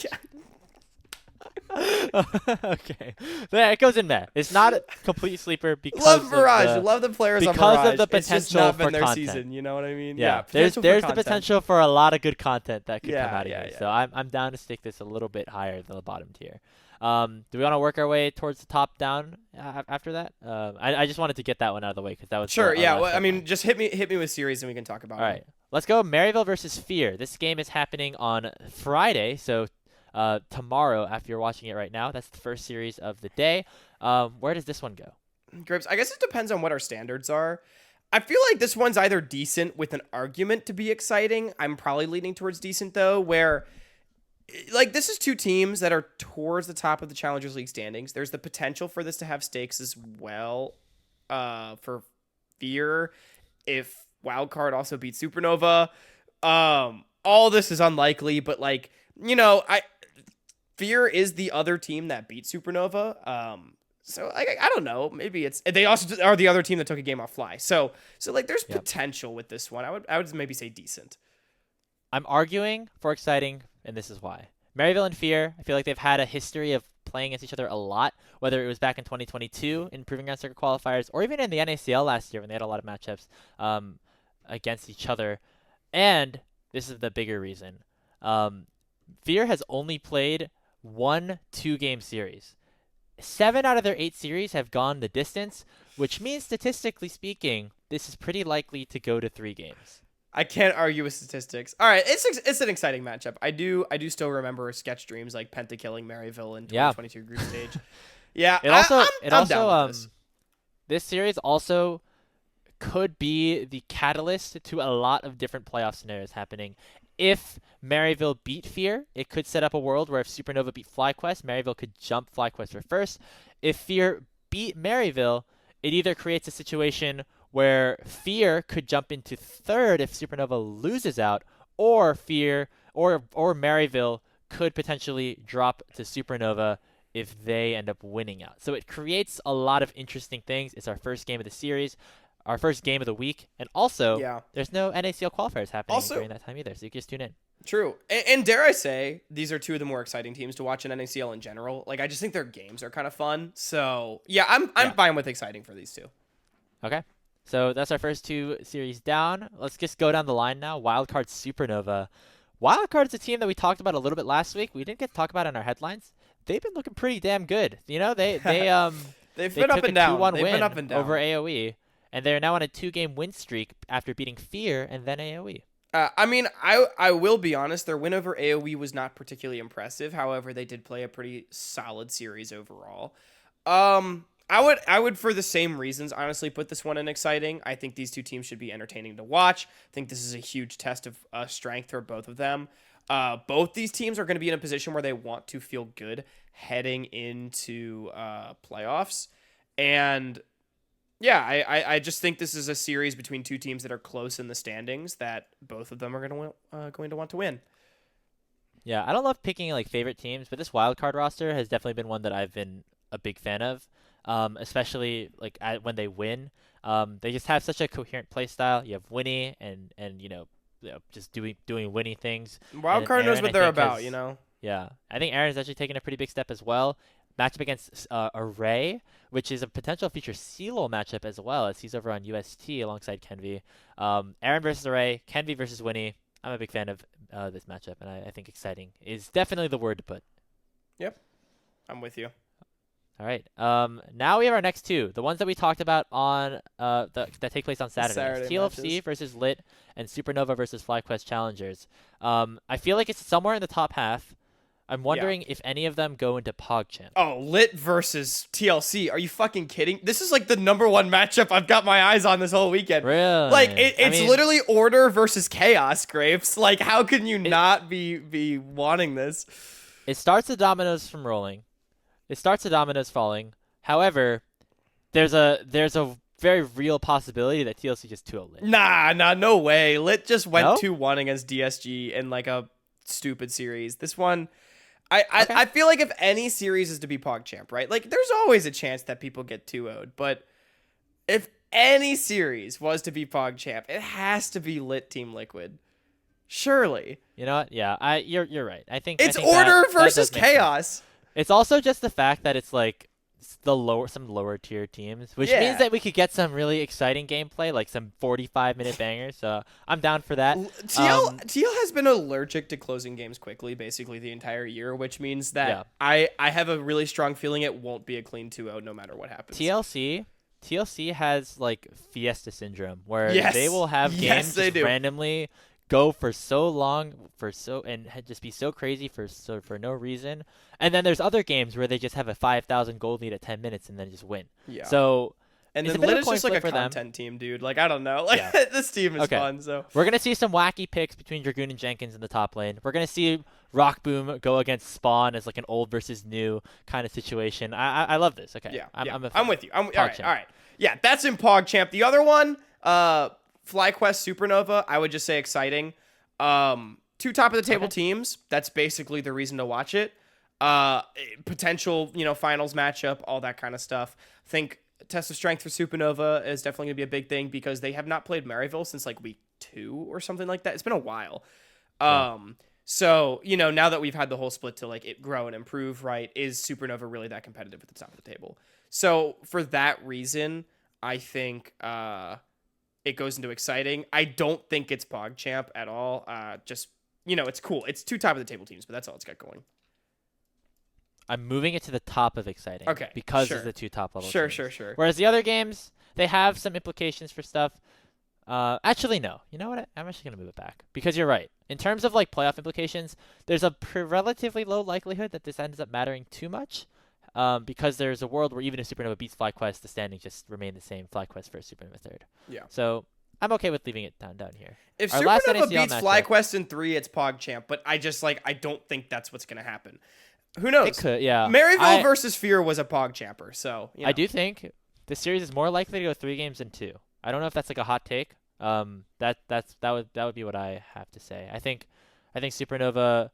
Okay. There, it goes in meh. It's not a complete sleeper because love Mirage. Love the players on Mirage. Because of the potential it's just not been for their content. season, you know what I mean? Yeah. There's the potential for a lot of good content that could come out of here. Yeah. So I'm down to stick this a little bit higher than the bottom tier. Do we want to work our way towards the top down after that? I just wanted to get that one out of the way because that was Sure. our Yeah. last Well, I headline. mean, just hit me with series and we can talk about All it. right, let's go. Maryville versus Fear. This game is happening on Friday, so tomorrow after you're watching it right now. That's the first series of the day. Where does this one go? Grips. I guess it depends on what our standards are. I feel like this one's either decent with an argument to be exciting. I'm probably leaning towards decent though, where like this is two teams that are towards the top of the Challengers League standings. There's the potential for this to have stakes as well. For Fear, if Wildcard also beats Supernova, all this is unlikely. But like Fear is the other team that beat Supernova. So I don't know. Maybe it's they also are the other team that took a game off Fly. So like there's potential with this one. I would maybe say decent. I'm arguing for exciting, and this is why. Maryville and Fear, I feel like they've had a history of playing against each other a lot, whether it was back in 2022 in Proving Ground Circuit qualifiers, or even in the NACL last year when they had a lot of matchups against each other. And this is the bigger reason. Fear has only played 1 2-game series. 7 out of their 8 series have gone the distance, which means statistically speaking, this is pretty likely to go to 3 games. I can't argue with statistics. All right, it's an exciting matchup. I do still remember sketch dreams like Penta killing Maryville in 2022 group stage. Yeah, I'm down with this. This series also could be the catalyst to a lot of different playoff scenarios happening. If Maryville beat Fear, it could set up a world where if Supernova beat FlyQuest, Maryville could jump FlyQuest for first. If Fear beat Maryville, it either creates a situation where Fear could jump into third if Supernova loses out, or Fear or Maryville could potentially drop to Supernova if they end up winning out. So it creates a lot of interesting things. It's our first game of the series, our first game of the week, and also there's no NACL qualifiers happening during that time either, so you can just tune in. True. And dare I say, these are two of the more exciting teams to watch in NACL in general. Like, I just think their games are kind of fun. So, yeah, I'm fine with exciting for these two. Okay. So that's our first 2 series down. Let's just go down the line now. Wildcard Supernova. Wildcard's a team that we talked about a little bit last week. We didn't get to talk about it in our headlines. They've been looking pretty damn good. You know, they they've been up and down. They've been up and down over AOE, and they're now on a 2-game win streak after beating Fear and then AOE. I mean, I will be honest. Their win over AOE was not particularly impressive. However, they did play a pretty solid series overall. I would for the same reasons, honestly, put this one in exciting. I think these two teams should be entertaining to watch. I think this is a huge test of strength for both of them. Both these teams are going to be in a position where they want to feel good heading into playoffs. And yeah, I just think this is a series between two teams that are close in the standings that both of them are going to want to win. Yeah, I don't love picking like favorite teams, but this wildcard roster has definitely been one that I've been a big fan of. Especially like when they win, they just have such a coherent play style. You have Winnie and just doing Winnie things. Wildcard knows what they're about, Yeah, I think Aaron's actually taken a pretty big step as well. Matchup against Array, which is a potential future CLOL matchup as well, as he's over on UST alongside Kenvi. Aaron versus Array, Kenvi versus Winnie. I'm a big fan of this matchup, and I think exciting is definitely the word to put. Yep, I'm with you. All right. Now we have our next 2, the ones that we talked about on that take place on Saturday. TLFC versus Lit and Supernova versus FlyQuest Challengers. I feel like it's somewhere in the top half. I'm wondering if any of them go into PogChamp. Oh, Lit versus TLC. Are you fucking kidding? This is like the #1 matchup I've got my eyes on this whole weekend. Really? Like it's literally Order versus Chaos, Grapes. Like how can you not be wanting this? It starts the dominoes from rolling. It starts the dominoes falling. However, there's a very real possibility that TLC just 2-0 Lit. Nah, no way. Lit just went 2-1 against DSG in like a stupid series. This one, I feel like if any series is to be PogChamp, right? Like there's always a chance that people get 2-0'd, but if any series was to be PogChamp, it has to be Lit Team Liquid. Surely. You know what? Yeah, you're right. I think Order versus that Chaos. It's also just the fact that it's like some lower tier teams, which Yeah. means that we could get some really exciting gameplay, like some 45-minute bangers. So I'm down for that. TL has been allergic to closing games quickly basically the entire year, which means that Yeah. I have a really strong feeling it won't be a clean 2-0 no matter what happens. TLC has like Fiesta syndrome, where Yes. they will have Yes, games they just do. randomly go for so long and just be so crazy for no reason. And then there's other games where they just have a 5,000 gold lead at 10 minutes and then just win. Yeah. So And it's then a bit Lit of is coin just like a flip for them. content team, dude. Like, I don't know. Like, Yeah. this team is Okay. fun, so. We're going to see some wacky picks between Dragoon and Jenkins in the top lane. We're going to see Rock Boom go against Spawn as like an old versus new kind of situation. I love this. Okay. Yeah, I'm with you. All champ. right. Yeah, that's in PogChamp. The other one, FlyQuest Supernova, I would just say exciting. Two top of the table teams. That's basically the reason to watch it. Potential, finals matchup, all that kind of stuff. I think test of strength for Supernova is definitely gonna be a big thing because they have not played Maryville since like week 2 or something like that. It's been a while. So, now that we've had the whole split to like it grow and improve, right, is Supernova really that competitive at the top of the table? So for that reason, I think it goes into exciting. I don't think it's PogChamp at all. It's cool. It's two top of the table teams, but that's all it's got going. I'm moving it to the top of exciting. Okay, Because sure. it's the two top level Sure. teams. Whereas the other games, they have some implications for stuff. Actually, no. You know what? I'm actually going to move it back. Because you're right. In terms of like playoff implications, there's a relatively low likelihood that this ends up mattering too much. Because there's a world where even if Supernova beats FlyQuest, the standings just remain the same. FlyQuest first, Supernova third. Yeah. So I'm okay with leaving it down here. If Our last Supernova NACL beats matchup- FlyQuest in 3, it's PogChamp, but I don't think that's what's going to happen. Who knows? It could, yeah. Maryville versus Fear was a PogChamper, so I do think this series is more likely to go 3 games than 2. I don't know if that's like a hot take. That would be what I have to say. I think Supernova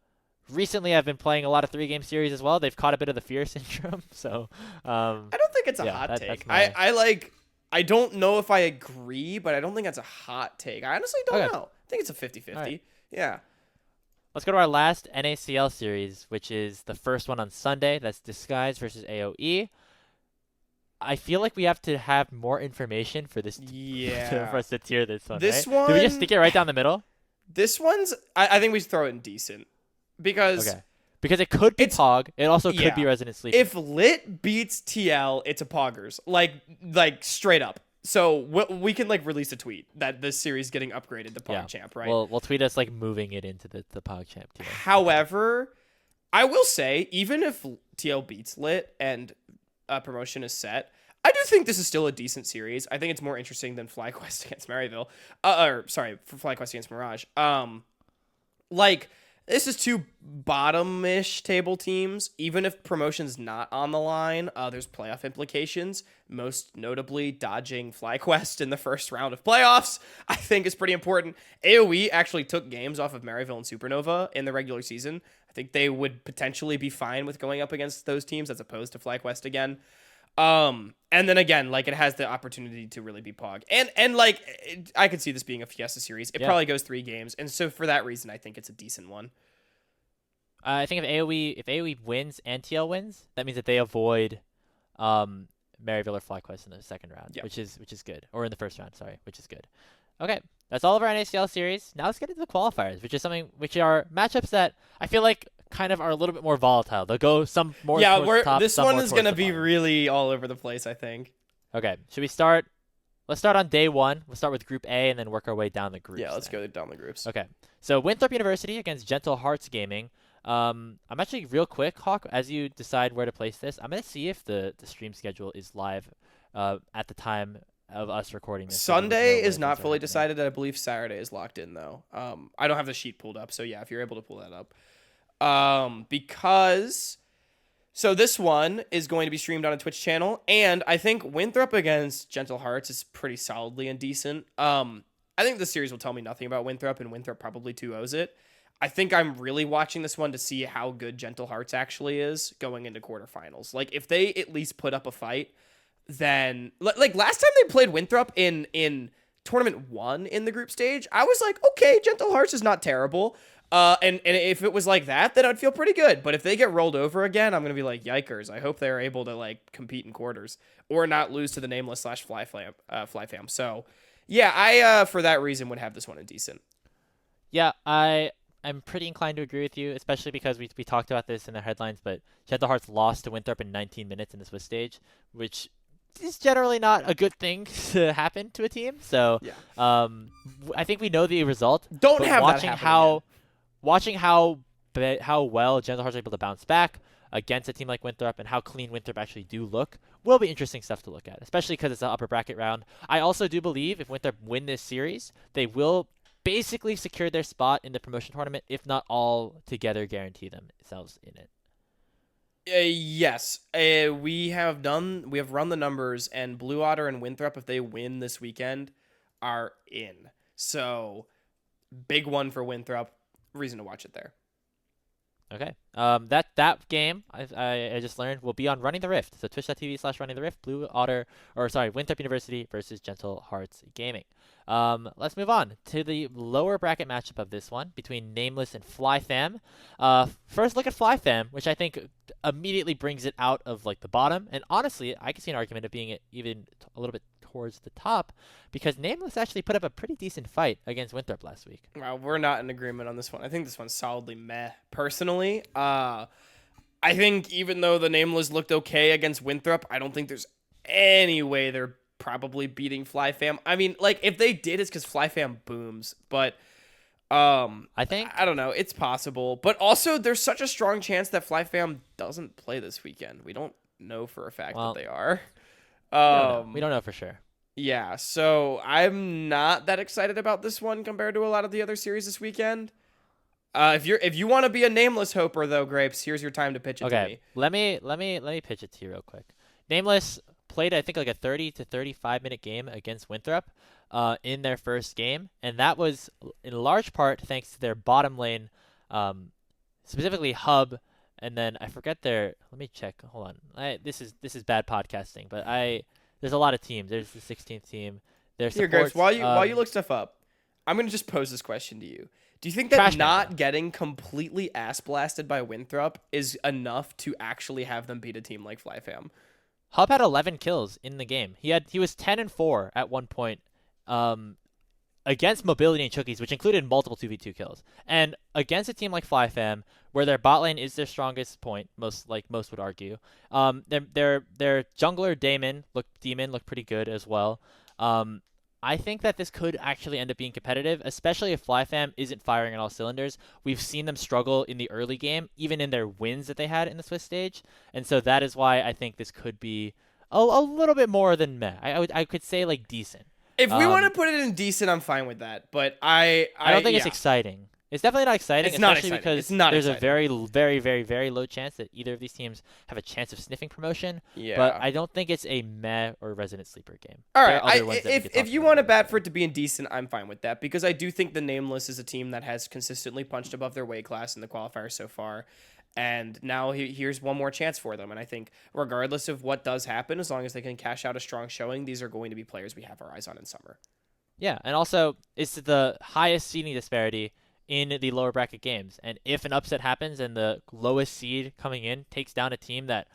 recently I've been playing a lot of 3-game series as well. They've caught a bit of the fear syndrome, so I don't think it's a hot take. I don't know if I agree, but I don't think that's a hot take. I honestly don't know. I think it's a 50-50. Right. Yeah. Let's go to our last NACL series, which is the first one on Sunday. That's Disguise versus AOE. I feel like we have to have more information for this. For us to tier this one. This right? Do we just stick it right down the middle? This one's. I think we should throw it in decent because it could be Pog. It also could be Resident Sleep. If Lit beats TL, it's a Poggers. Like straight up. So we can like release a tweet that this series is getting upgraded to PogChamp, right? We'll tweet us like moving it into the PogChamp tier. However, I will say even if TL beats Lit and promotion is set, I do think this is still a decent series. I think it's more interesting than FlyQuest against Maryville. For FlyQuest against Mirage. This is 2 bottom-ish table teams. Even if promotion's not on the line, there's playoff implications. Most notably, dodging FlyQuest in the first round of playoffs, I think is pretty important. AoE actually took games off of Maryville and Supernova in the regular season. I think they would potentially be fine with going up against those teams as opposed to FlyQuest again. And then again, like it has the opportunity to really be Pog. And I could see this being a Fiesta series. It probably goes 3 games. And so for that reason, I think it's a decent one. I think if AoE wins and TL wins, that means that they avoid Maryville or FlyQuest in the second round, which is good. Or in the first round, sorry, which is good. Okay, that's all of our NACL series. Now let's get into the qualifiers, which are matchups that I feel like kind of are a little bit more volatile. They'll go some more towards the top, this some one more is towards going to the be bottom. really all over the place, I think. Okay, should we start? Let's start on day 1. We'll start with Group A and then work our way down the groups. Yeah, let's go down the groups. Okay, so Winthrop University against Gentle Hearts Gaming. I'm actually real quick, Hawk, as you decide where to place this, I'm going to see if the stream schedule is live at the time of us recording this. Sunday is not fully decided. I believe Saturday is locked in, though. I don't have the sheet pulled up, so yeah, if you're able to pull that up. So this one is going to be streamed on a Twitch channel, and I think Winthrop against Gentle Hearts is pretty solidly indecent. I think the series will tell me nothing about Winthrop, and Winthrop probably 2-0s it. I think I'm really watching this one to see how good Gentle Hearts actually is going into quarterfinals. Like, if they at least put up a fight, then... Like, last time they played Winthrop in Tournament 1 in the group stage, I was like, okay, Gentle Hearts is not terrible. And if it was like that, then I'd feel pretty good. But if they get rolled over again, I'm gonna be like, yikers. I hope they're able to like compete in quarters or not lose to the nameless slash fly fam. So yeah, I for that reason would have this one in decent. Yeah, I'm pretty inclined to agree with you, especially because we talked about this in the headlines, but Gentle Hearts lost to Winthrop in 19 minutes in the Swiss stage, which is generally not a good thing to happen to a team. So, Yeah. I think we know the result. Don't but have that watching happen how again. watching how well Gentle Hearts are able to bounce back against a team like Winthrop and how clean Winthrop actually do look will be interesting stuff to look at, especially because it's an upper bracket round. I also do believe if Winthrop win this series, they will basically secure their spot in the promotion tournament, if not all together guarantee themselves in it. Yes, we have run the numbers, and Blue Otter and Winthrop, if they win this weekend, are in. So big one for Winthrop. Reason to watch it there. Okay. That game I just learned will be on Running the Rift. So twitch.tv/Running the Rift. Winthrop University versus Gentle Hearts Gaming. Let's move on to the lower bracket matchup of this one between Nameless and FlyFam. First look at FlyFam, which I think immediately brings it out of like the bottom. And honestly, I can see an argument of being it even a little bit towards the top because Nameless actually put up a pretty decent fight against Winthrop last week. Well, we're not in agreement on this one. I think this one's solidly meh. Personally, I think even though the Nameless looked okay against Winthrop, I don't think there's any way they're probably beating FlyFam. I mean, like if they did, it's because FlyFam booms. But I think I don't know. It's possible, but also there's such a strong chance that FlyFam doesn't play this weekend. We don't know for a fact that they are. We don't know for sure. Yeah, so I'm not that excited about this one compared to a lot of the other series this weekend. If you want to be a Nameless hoper though, Grapes, here's your time to pitch it to me. Let me pitch it to you real quick. Nameless played I think like a 30 to 35 minute game against Winthrop in their first game, and that was in large part thanks to their bottom lane, specifically Hub, and then I forget their. Let me check. Hold on. This is bad podcasting, but there's a lot of teams. There's the 16th team. There's Here, Grapes, while you look stuff up, I'm gonna just pose this question to you. Do you think that not getting completely ass blasted by Winthrop is enough to actually have them beat a team like FlyFam? Hub had 11 kills in the game. He was 10-4 at one point against Mobility and Chookies, which included multiple 2v2 kills. And against a team like FlyFam, where their bot lane is their strongest point, most would argue. Their jungler Demon looked pretty good as well. I think that this could actually end up being competitive, especially if FlyFam isn't firing on all cylinders. We've seen them struggle in the early game, even in their wins that they had in the Swiss stage. And so that is why I think this could be a little bit more than meh. I could say like decent. If we want to put it in decent, I'm fine with that. But I don't think it's exciting. It's definitely not exciting, it's not especially exciting. because there's a very, very, very, very low chance that either of these teams have a chance of sniffing promotion. Yeah. But I don't think it's a meh or resident sleeper game. All right. If you want to bat for it to be indecent, I'm fine with that because I do think the Nameless is a team that has consistently punched above their weight class in the qualifiers so far. And now here's one more chance for them. And I think regardless of what does happen, as long as they can cash out a strong showing, these are going to be players we have our eyes on in summer. Yeah, and also it's the highest seeding disparity in the lower bracket games. And if an upset happens and the lowest seed coming in takes down a team that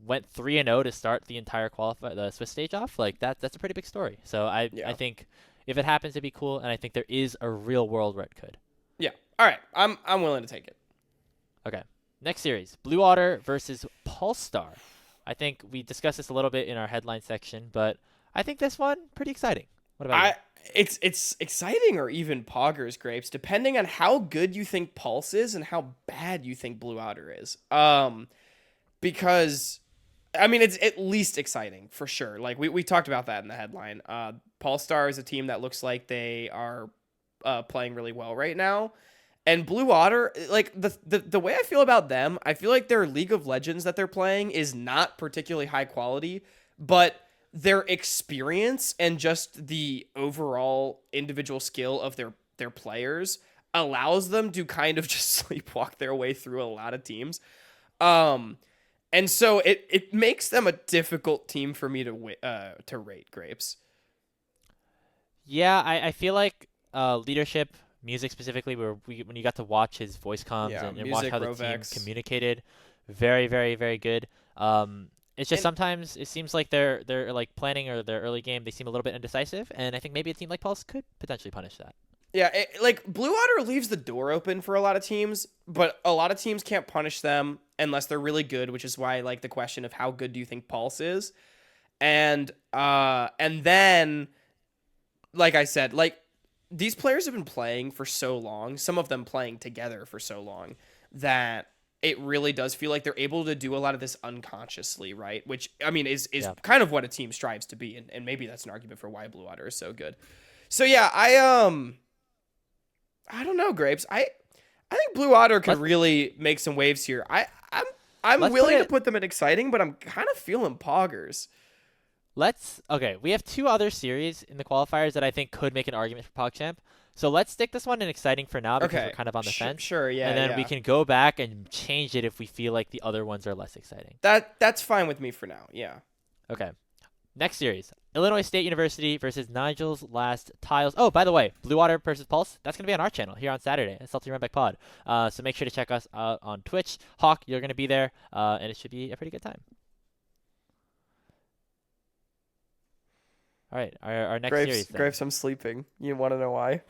went 3-0 to start the entire the Swiss stage off, like that's a pretty big story. So I think if it happens, it'd be cool. And I think there is a real world where it could. Yeah. All right. I'm willing to take it. Okay. Next series, Blue Otter versus Polestar. I think we discussed this a little bit in our headline section, but I think this one pretty exciting. What about you? It's exciting or even poggers, Grapes, depending on how good you think Pulse is and how bad you think Blue Otter is. Because I mean it's at least exciting for sure. Like we talked about that in the headline. Polestar is a team that looks like they are playing really well right now. And Blue Otter, like the way I feel about them, I feel like their League of Legends that they're playing is not particularly high quality, but their experience and just the overall individual skill of their players allows them to kind of just sleepwalk their way through a lot of teams. And so it makes them a difficult team for me to rate, Grapes. Yeah, I feel like leadership music specifically, when you got to watch his voice comms Yeah, and watch music, how the Rovex. team communicated, very, very, very good. It's just And sometimes it seems like they're like planning or their early game, they seem a little bit indecisive, and I think maybe a team like Pulse could potentially punish that. yeah, like Blue Water leaves the door open for a lot of teams, but a lot of teams can't punish them unless they're really good, which is why like the question of how good do you think Pulse is, and then like I said, like these players have been playing for so long, some of them playing together for so long that it really does feel like they're able to do a lot of this unconsciously, right? Which I mean is Yeah. kind of what a team strives to be, and maybe that's an argument for why Blue Water is so good. So yeah, I don't know, Grapes. I think Blue Water could Let's really make some waves here. I'm let's put willing to it put them in exciting, but I'm kind of feeling Poggers. okay, we have two other series in the qualifiers that I think could make an argument for PogChamp. So let's stick this one in exciting for now because Okay, we're kind of on the fence. sure, yeah, And then we yeah. can go back and change it if we feel like the other ones are less exciting. That's fine with me for now. Yeah. Okay. Next series. Illinois State University versus Nigel's Last Tiles. Oh, by the way, Blue Water versus Pulse. That's going to be on our channel here on Saturday at Salty Runback Pod. So make sure to check us out on Twitch. Hawk, you're going to be there, and it should be a pretty good time. All right, our next series. Then. Grapes, I'm sleeping. You want to know why?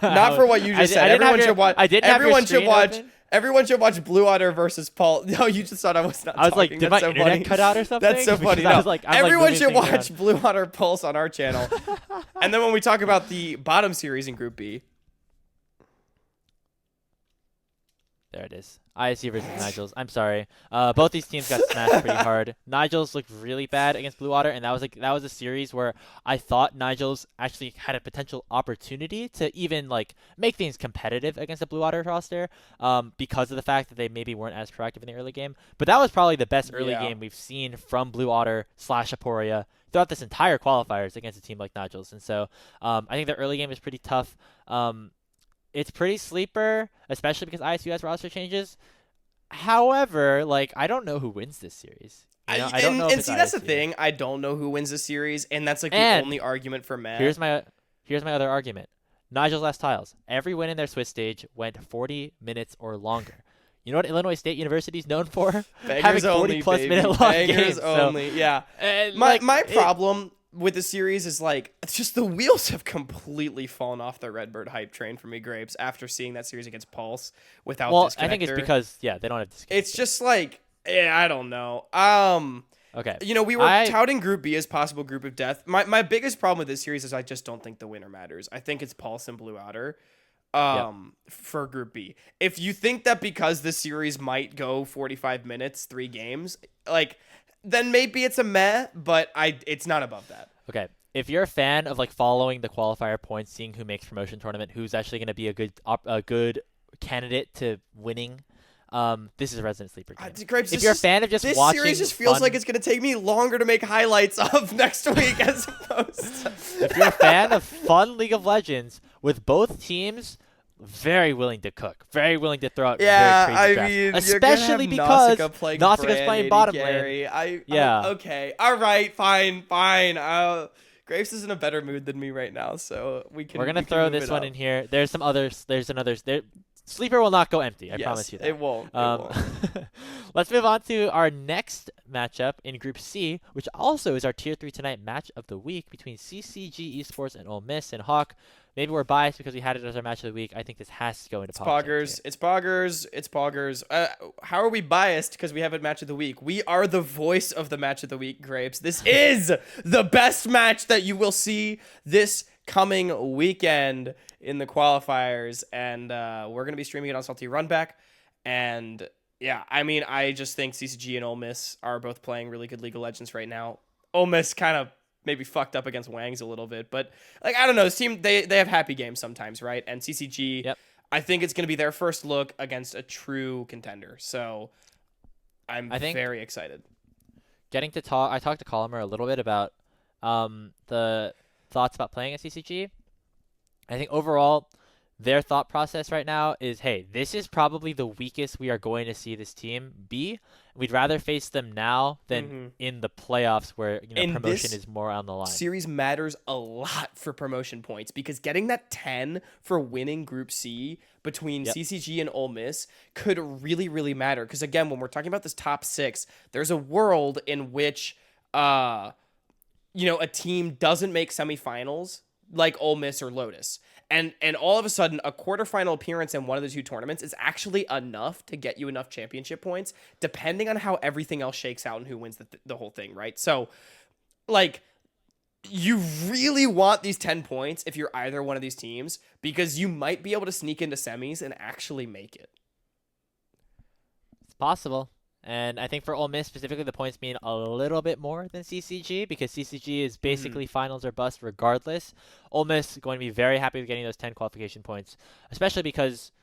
Not for what you just said. I didn't have Everyone your- should watch. I didn't have your Everyone should screen watch. open. Everyone should watch Blue Water versus Paul. No, you just thought I was not. I was like, talking. did That's my so internet funny. cut out or something? That's so funny. Because I No. was like, Everyone moving should things around. watch Blue Water Pulse on our channel. And then when we talk about the bottom series in Group B, There it is. ISU versus Nigel's. I'm sorry. Both these teams got smashed pretty hard. Nigel's looked really bad against Blue Water, and that was a series where I thought Nigel's actually had a potential opportunity to even like make things competitive against the Blue Water roster, because of the fact that they maybe weren't as proactive in the early game. But that was probably the best early Yeah. game we've seen from Blue Water / Aporia throughout this entire qualifiers against a team like Nigel's. And so I think the early game is pretty tough. It's pretty sleeper, especially because ISU has roster changes. However, like I don't know who wins this series. You know, I don't know. If and it's see, that's the ISU. thing. I don't know who wins the series, and that's like the And only argument for Matt. Here's my other argument. Nigel's Last Tiles. Every win in their Swiss stage went 40 minutes or longer. You know what Illinois State University is known for? Bangers Having 40 only, plus baby. minute long Bangers games. only. Yeah. And My problem with the series is like it's just the wheels have completely fallen off the Redbird hype train for me, Grapes, after seeing that series against Pulse without well, disconnector. I think it's because they don't have disconnector. it's just like I don't know. Okay. You know, we were touting Group B as possible group of death. My biggest problem with this series is I just don't think the winner matters. I think it's Pulse and Blue Outer for Group B. If you think that because this series might go 45 minutes, 3 games, like then maybe it's a meh, but it's not above that. Okay. If you're a fan of like following the qualifier points, seeing who makes promotion tournament, who's actually going to be a good candidate to winning, this is a resident sleeper game. Grapes, if you're a fan of just this watching, series just feels fun, like it's going to take me longer to make highlights of next week as opposed to... If you're a fan of fun League of Legends with both teams very willing to cook, very willing to throw out very crazy drafts, especially because Nausicaa's playing bottom lane. Okay. All right. Fine. Graves is in a better mood than me right now, so we're gonna throw this one in here. There's some others. There's another. Sleeper will not go empty. I promise you that. It won't. Let's move on to our next matchup in Group C, which also is our Tier 3 tonight match of the week between CCG Esports and Ole Miss. And Hawk, maybe we're biased because we had it as our match of the week. I think this has to go into Poggers. It's Poggers. How are we biased because we have a match of the week? We are the voice of the match of the week, Grapes. This is the best match that you will see this coming weekend in the qualifiers, and we're going to be streaming it on Salty Runback. And yeah, I mean, I just think CCG and Ole Miss are both playing really good League of Legends right now. Ole Miss kind of maybe fucked up against Wangs a little bit, but like I don't know, this team they have happy games sometimes, right? And CCG, I think it's going to be their first look against a true contender. So I think very excited. I talked to Colomer a little bit about the thoughts about playing at CCG. I think overall their thought process right now is, hey, this is probably the weakest we are going to see this team be. We'd rather face them now than in the playoffs where And promotion this is more on the line. series matters a lot for promotion points because getting that 10 for winning Group C between CCG and Ole Miss could really, really matter. Because again, when we're talking about this top 6, there's a world in which a team doesn't make semifinals like Ole Miss or Lotus. And all of a sudden, a quarterfinal appearance in one of the two tournaments is actually enough to get you enough championship points, depending on how everything else shakes out and who wins the whole thing, right? So, like, you really want these 10 points if you're either one of these teams, because you might be able to sneak into semis and actually make it. It's possible. And I think for Ole Miss specifically, the points mean a little bit more than CCG because CCG is basically finals or bust regardless. Ole Miss going to be very happy with getting those 10 qualification points, especially because,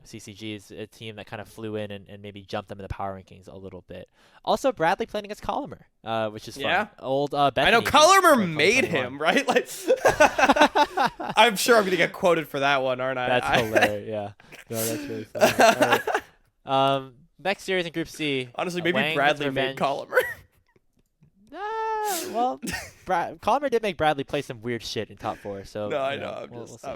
CCG is a team that kind of flew in and maybe jumped them in the power rankings a little bit. Also, Bradley playing against Collimer, which is fun. Yeah. Old Bethany. I know Collimer made him, right? Like, I'm sure I'm going to get quoted for that one, aren't I? That's hilarious, yeah. No, that's really funny. All right. Next series in Group C. Honestly, maybe Bradley made Collimer. Well, Collimer did make Bradley play some weird shit in top 4. So no, I know. We'll see.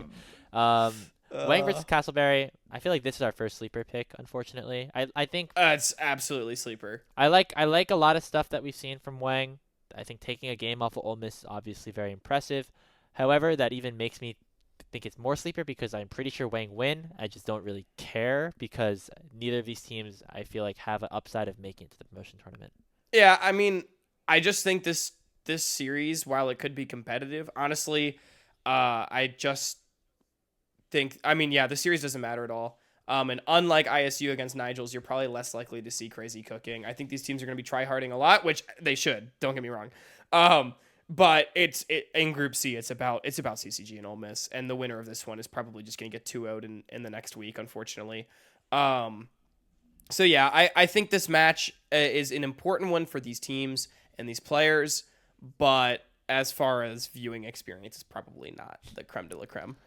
Wang versus Castleberry. I feel like this is our first sleeper pick. Unfortunately, I think it's absolutely sleeper. I like a lot of stuff that we've seen from Wang. I think taking a game off of Ole Miss is obviously very impressive. However, that even makes me think it's more sleeper because I'm pretty sure Wang win. I just don't really care because neither of these teams I feel like have an upside of making it to the promotion tournament. Yeah, I mean, I just think this series, while it could be competitive, honestly, I just think, the series doesn't matter at all. And unlike ISU against Nigel's, you're probably less likely to see crazy cooking. I think these teams are going to be try-harding a lot, which they should. Don't get me wrong. But in Group C, it's about CCG and Ole Miss, and the winner of this one is probably just going to get 2-0'd in the next week, unfortunately. So yeah, I think this match is an important one for these teams and these players, but as far as viewing experience, it's probably not the creme de la creme.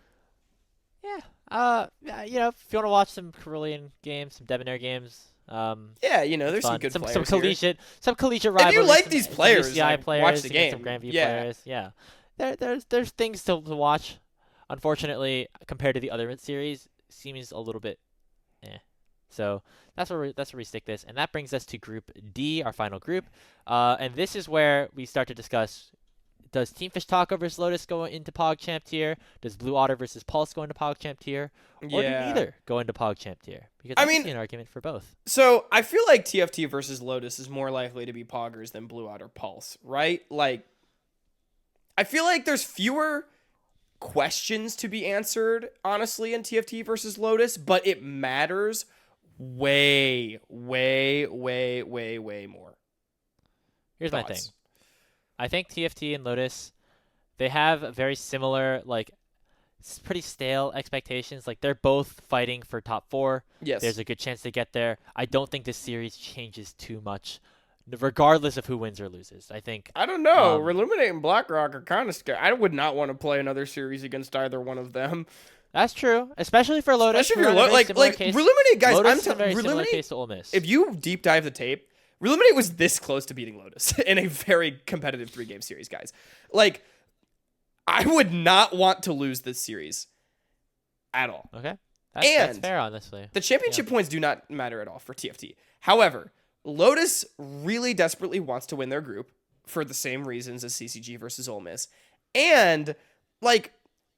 Yeah. If you want to watch some Carillion games, some Debonair games. There's some good players. Some collegiate rivalries. If you like these players, players, watch the game. Some Grandview players. Yeah. There's things to watch. Unfortunately, compared to the other series, seems a little bit So that's where we stick this, and that brings us to Group D, our final group. And this is where we start to discuss: does Team Fish Taco versus Lotus go into PogChamp tier? Does Blue Otter versus Pulse go into PogChamp tier? Or do neither go into PogChamp tier? Because I see an argument for both. So I feel like TFT versus Lotus is more likely to be Poggers than Blue Otter Pulse, right? Like, I feel like there's fewer questions to be answered, honestly, in TFT versus Lotus, but it matters way, way, way, way, way more. Here's my thing. I think TFT and Lotus, they have very similar, pretty stale expectations. Like, they're both fighting for top 4. Yes. There's a good chance to get there. I don't think this series changes too much, regardless of who wins or loses. I think. I don't know. Reluminate and BlackRock are kind of scared. I would not want to play another series against either one of them. That's true, especially for Lotus. Especially if you're Reluminate, guys. Lotus I'm telling you, Reluminate case to Ole Miss. If you deep dive the tape, Reluminate was this close to beating Lotus in a very competitive 3-game series, guys. Like, I would not want to lose this series at all. Okay. That's fair, honestly. The championship points do not matter at all for TFT. However, Lotus really desperately wants to win their group for the same reasons as CCG versus Ole Miss. And,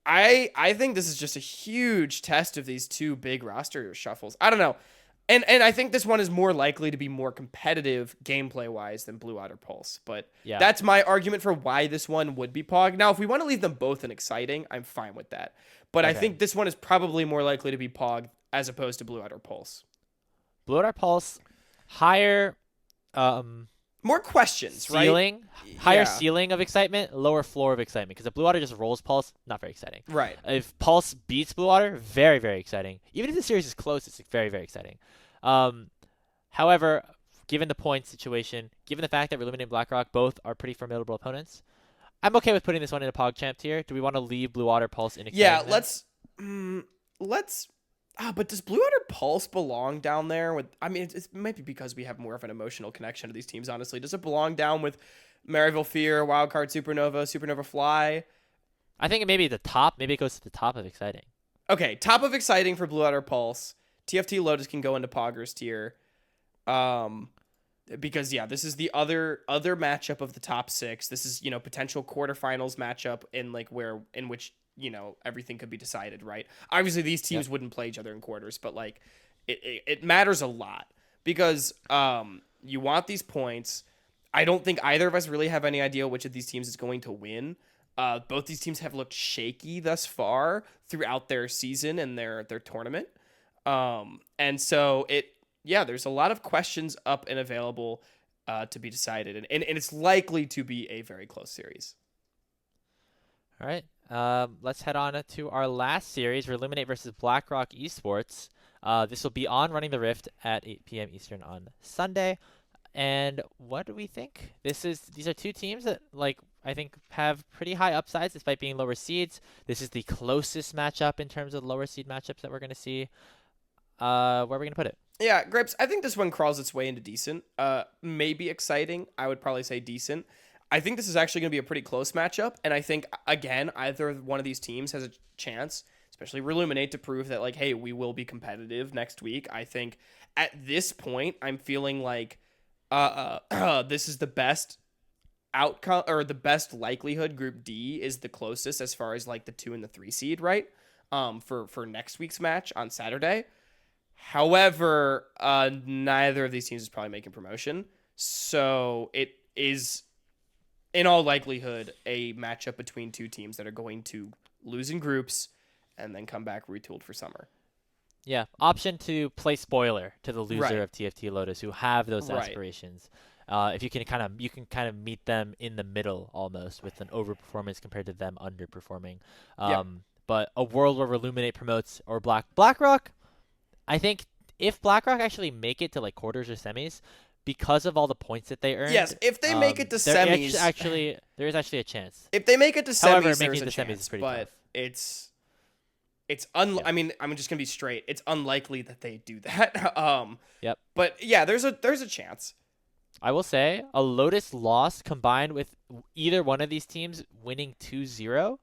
I think this is just a huge test of these two big roster shuffles. I don't know. And I think this one is more likely to be more competitive gameplay-wise than Blue Otter Pulse. But that's my argument for why this one would be Pog. Now, if we want to leave them both in exciting, I'm fine with that. But I think this one is probably more likely to be Pog as opposed to Blue Otter Pulse. Blue Otter Pulse, higher... more questions, ceiling, right? Higher ceiling of excitement, lower floor of excitement. Because if Blue Otter just rolls Pulse, not very exciting. Right. If Pulse beats Blue Otter, very, very exciting. Even if the series is close, it's very, very exciting. However, given the point situation, given the fact that Reluminate and BlackRock both are pretty formidable opponents, I'm okay with putting this one in a PogChamp tier. Do we want to leave Blue Otter Pulse in exciting? Yeah, Let's. But does Blue Outer Pulse belong down there with? I mean, it might be because we have more of an emotional connection to these teams. Honestly, does it belong down with Maryville Fear, Wildcard Supernova, Supernova Fly? I think maybe the top. Maybe it goes to the top of exciting. Okay, top of exciting for Blue Outer Pulse. TFT Lotus can go into Poggers tier. Because this is the other matchup of the top 6. This is, potential quarterfinals matchup in which, everything could be decided, right? Obviously these teams wouldn't play each other in quarters, but like it matters a lot because you want these points. I don't think either of us really have any idea which of these teams is going to win. Both these teams have looked shaky thus far throughout their season and their tournament. And so there's a lot of questions up and available to be decided. And it's likely to be a very close series. All right. Let's head on to our last series, Reluminate versus BlackRock Esports. This will be on Running the Rift at 8 p.m. Eastern on Sunday. And what do we think? These are two teams that, I think have pretty high upsides despite being lower seeds. This is the closest matchup in terms of lower seed matchups that we're going to see. Where are we going to put it? Yeah, Grips, I think this one crawls its way into decent. Maybe exciting. I would probably say decent. I think this is actually going to be a pretty close matchup. And I think, again, either one of these teams has a chance, especially Reluminate, to prove that, hey, we will be competitive next week. I think at this point, I'm feeling like this is the best outcome, or the best likelihood. Group D is the closest as far as, the 2 and the 3 seed, right? For next week's match on Saturday. However, neither of these teams is probably making promotion. So it is, in all likelihood, a matchup between two teams that are going to lose in groups and then come back retooled for summer. Yeah, option to play spoiler to the loser of TFT Lotus who have those aspirations. If you can kind of meet them in the middle almost with an overperformance compared to them underperforming. But a world where Reluminate promotes or BlackRock, I think if BlackRock actually make it to quarters or semis, because of all the points that they earned. Yes, if they make it to semis, there is actually a chance. If they make it to semis, however, there's making a it to semis chance, is pretty but tough. I mean, I'm just gonna be straight. It's unlikely that they do that. Yep. But yeah, there's a chance. I will say a Lotus loss combined with either one of these teams winning 2-0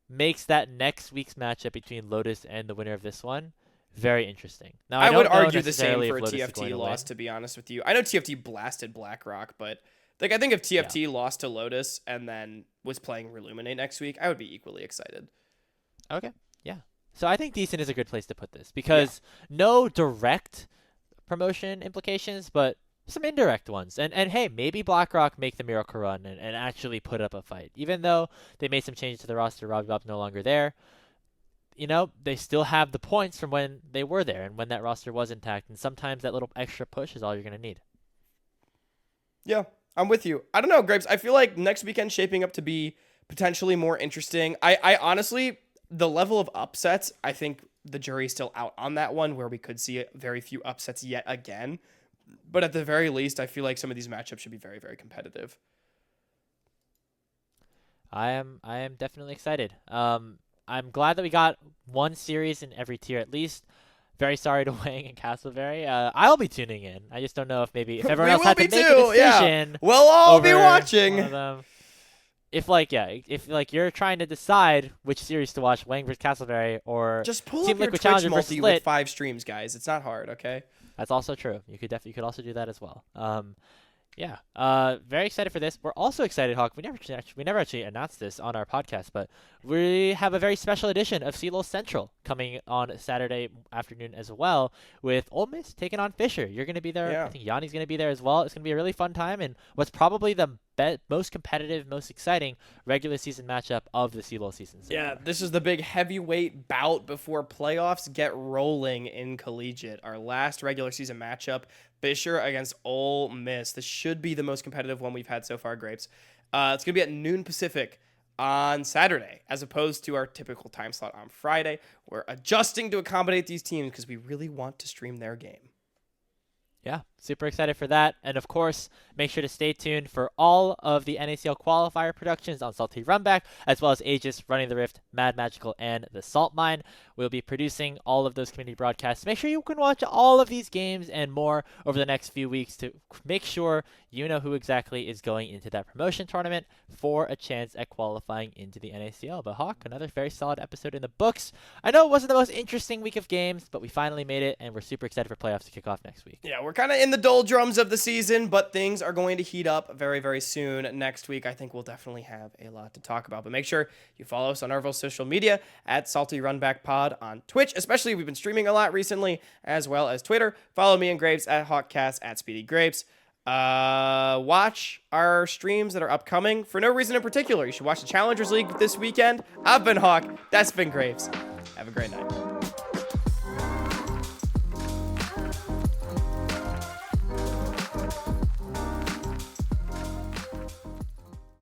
makes that next week's matchup between Lotus and the winner of this one very interesting. Now, I would argue the same for a TFT loss, to be honest with you. I know TFT blasted BlackRock, but I think if TFT lost to Lotus and then was playing Reluminate next week, I would be equally excited. Okay, yeah. So I think decent is a good place to put this because no direct promotion implications, but some indirect ones. And hey, maybe BlackRock make the miracle run and actually put up a fight. Even though they made some changes to the roster, Robbie Bob's no longer there. They still have the points from when they were there and when that roster was intact. And sometimes that little extra push is all you're going to need. Yeah, I'm with you. I don't know, Grapes. I feel like next weekend shaping up to be potentially more interesting. I honestly, the level of upsets, I think the jury's still out on that one where we could see very few upsets yet again. But at the very least, I feel like some of these matchups should be very, very competitive. I am definitely excited. I'm glad that we got one series in every tier at least. Very sorry to Wang and Castleberry. I'll be tuning in. I just don't know if everyone else had to make a decision. Yeah. We'll all be watching. If you're trying to decide which series to watch, Wang versus Castleberry or just pull Team up your Liquid Twitch Challenger multi versus with 5 streams, guys. It's not hard, okay? That's also true. You could also do that as well. Very excited for this. We're also excited, Hawk. We never actually announced this on our podcast, but we have a very special edition of CLOL Central coming on Saturday afternoon as well, with Ole Miss taking on Fisher. You're going to be there. Yeah. I think Yanni's going to be there as well. It's going to be a really fun time, and what's probably the most competitive, most exciting regular season matchup of the CLOL season. Yeah, this is the big heavyweight bout before playoffs get rolling in collegiate. Our last regular season matchup. Fisher against Ole Miss. This should be the most competitive one we've had so far, Grapes. It's going to be at noon Pacific on Saturday, as opposed to our typical time slot on Friday. We're adjusting to accommodate these teams because we really want to stream their game. Yeah, Super excited for that. And of course, make sure to stay tuned for all of the NACL qualifier productions on Salty Runback, as well as Aegis, Running the Rift, Mad Magical, and The Salt Mine. We'll be producing all of those community broadcasts. Make sure you can watch all of these games and more over the next few weeks to make sure you know who exactly is going into that promotion tournament for a chance at qualifying into the NACL. But Hawk, another very solid episode in the books. I know it wasn't the most interesting week of games, but we finally made it, and we're super excited for playoffs to kick off next week. Yeah, we're kind of in the doldrums of the season, but things are going to heat up very, very soon. Next week, I think we'll definitely have a lot to talk about. But make sure you follow us on our social media at Salty Runback Pod on Twitch. Especially, we've been streaming a lot recently, as well as Twitter. Follow me and Grapes at Hawkcast at Speedy Grapes. Watch our streams that are upcoming for no reason in particular. You should watch the Challengers League this weekend. I've been Hawk. That's been Graves. Have a great night.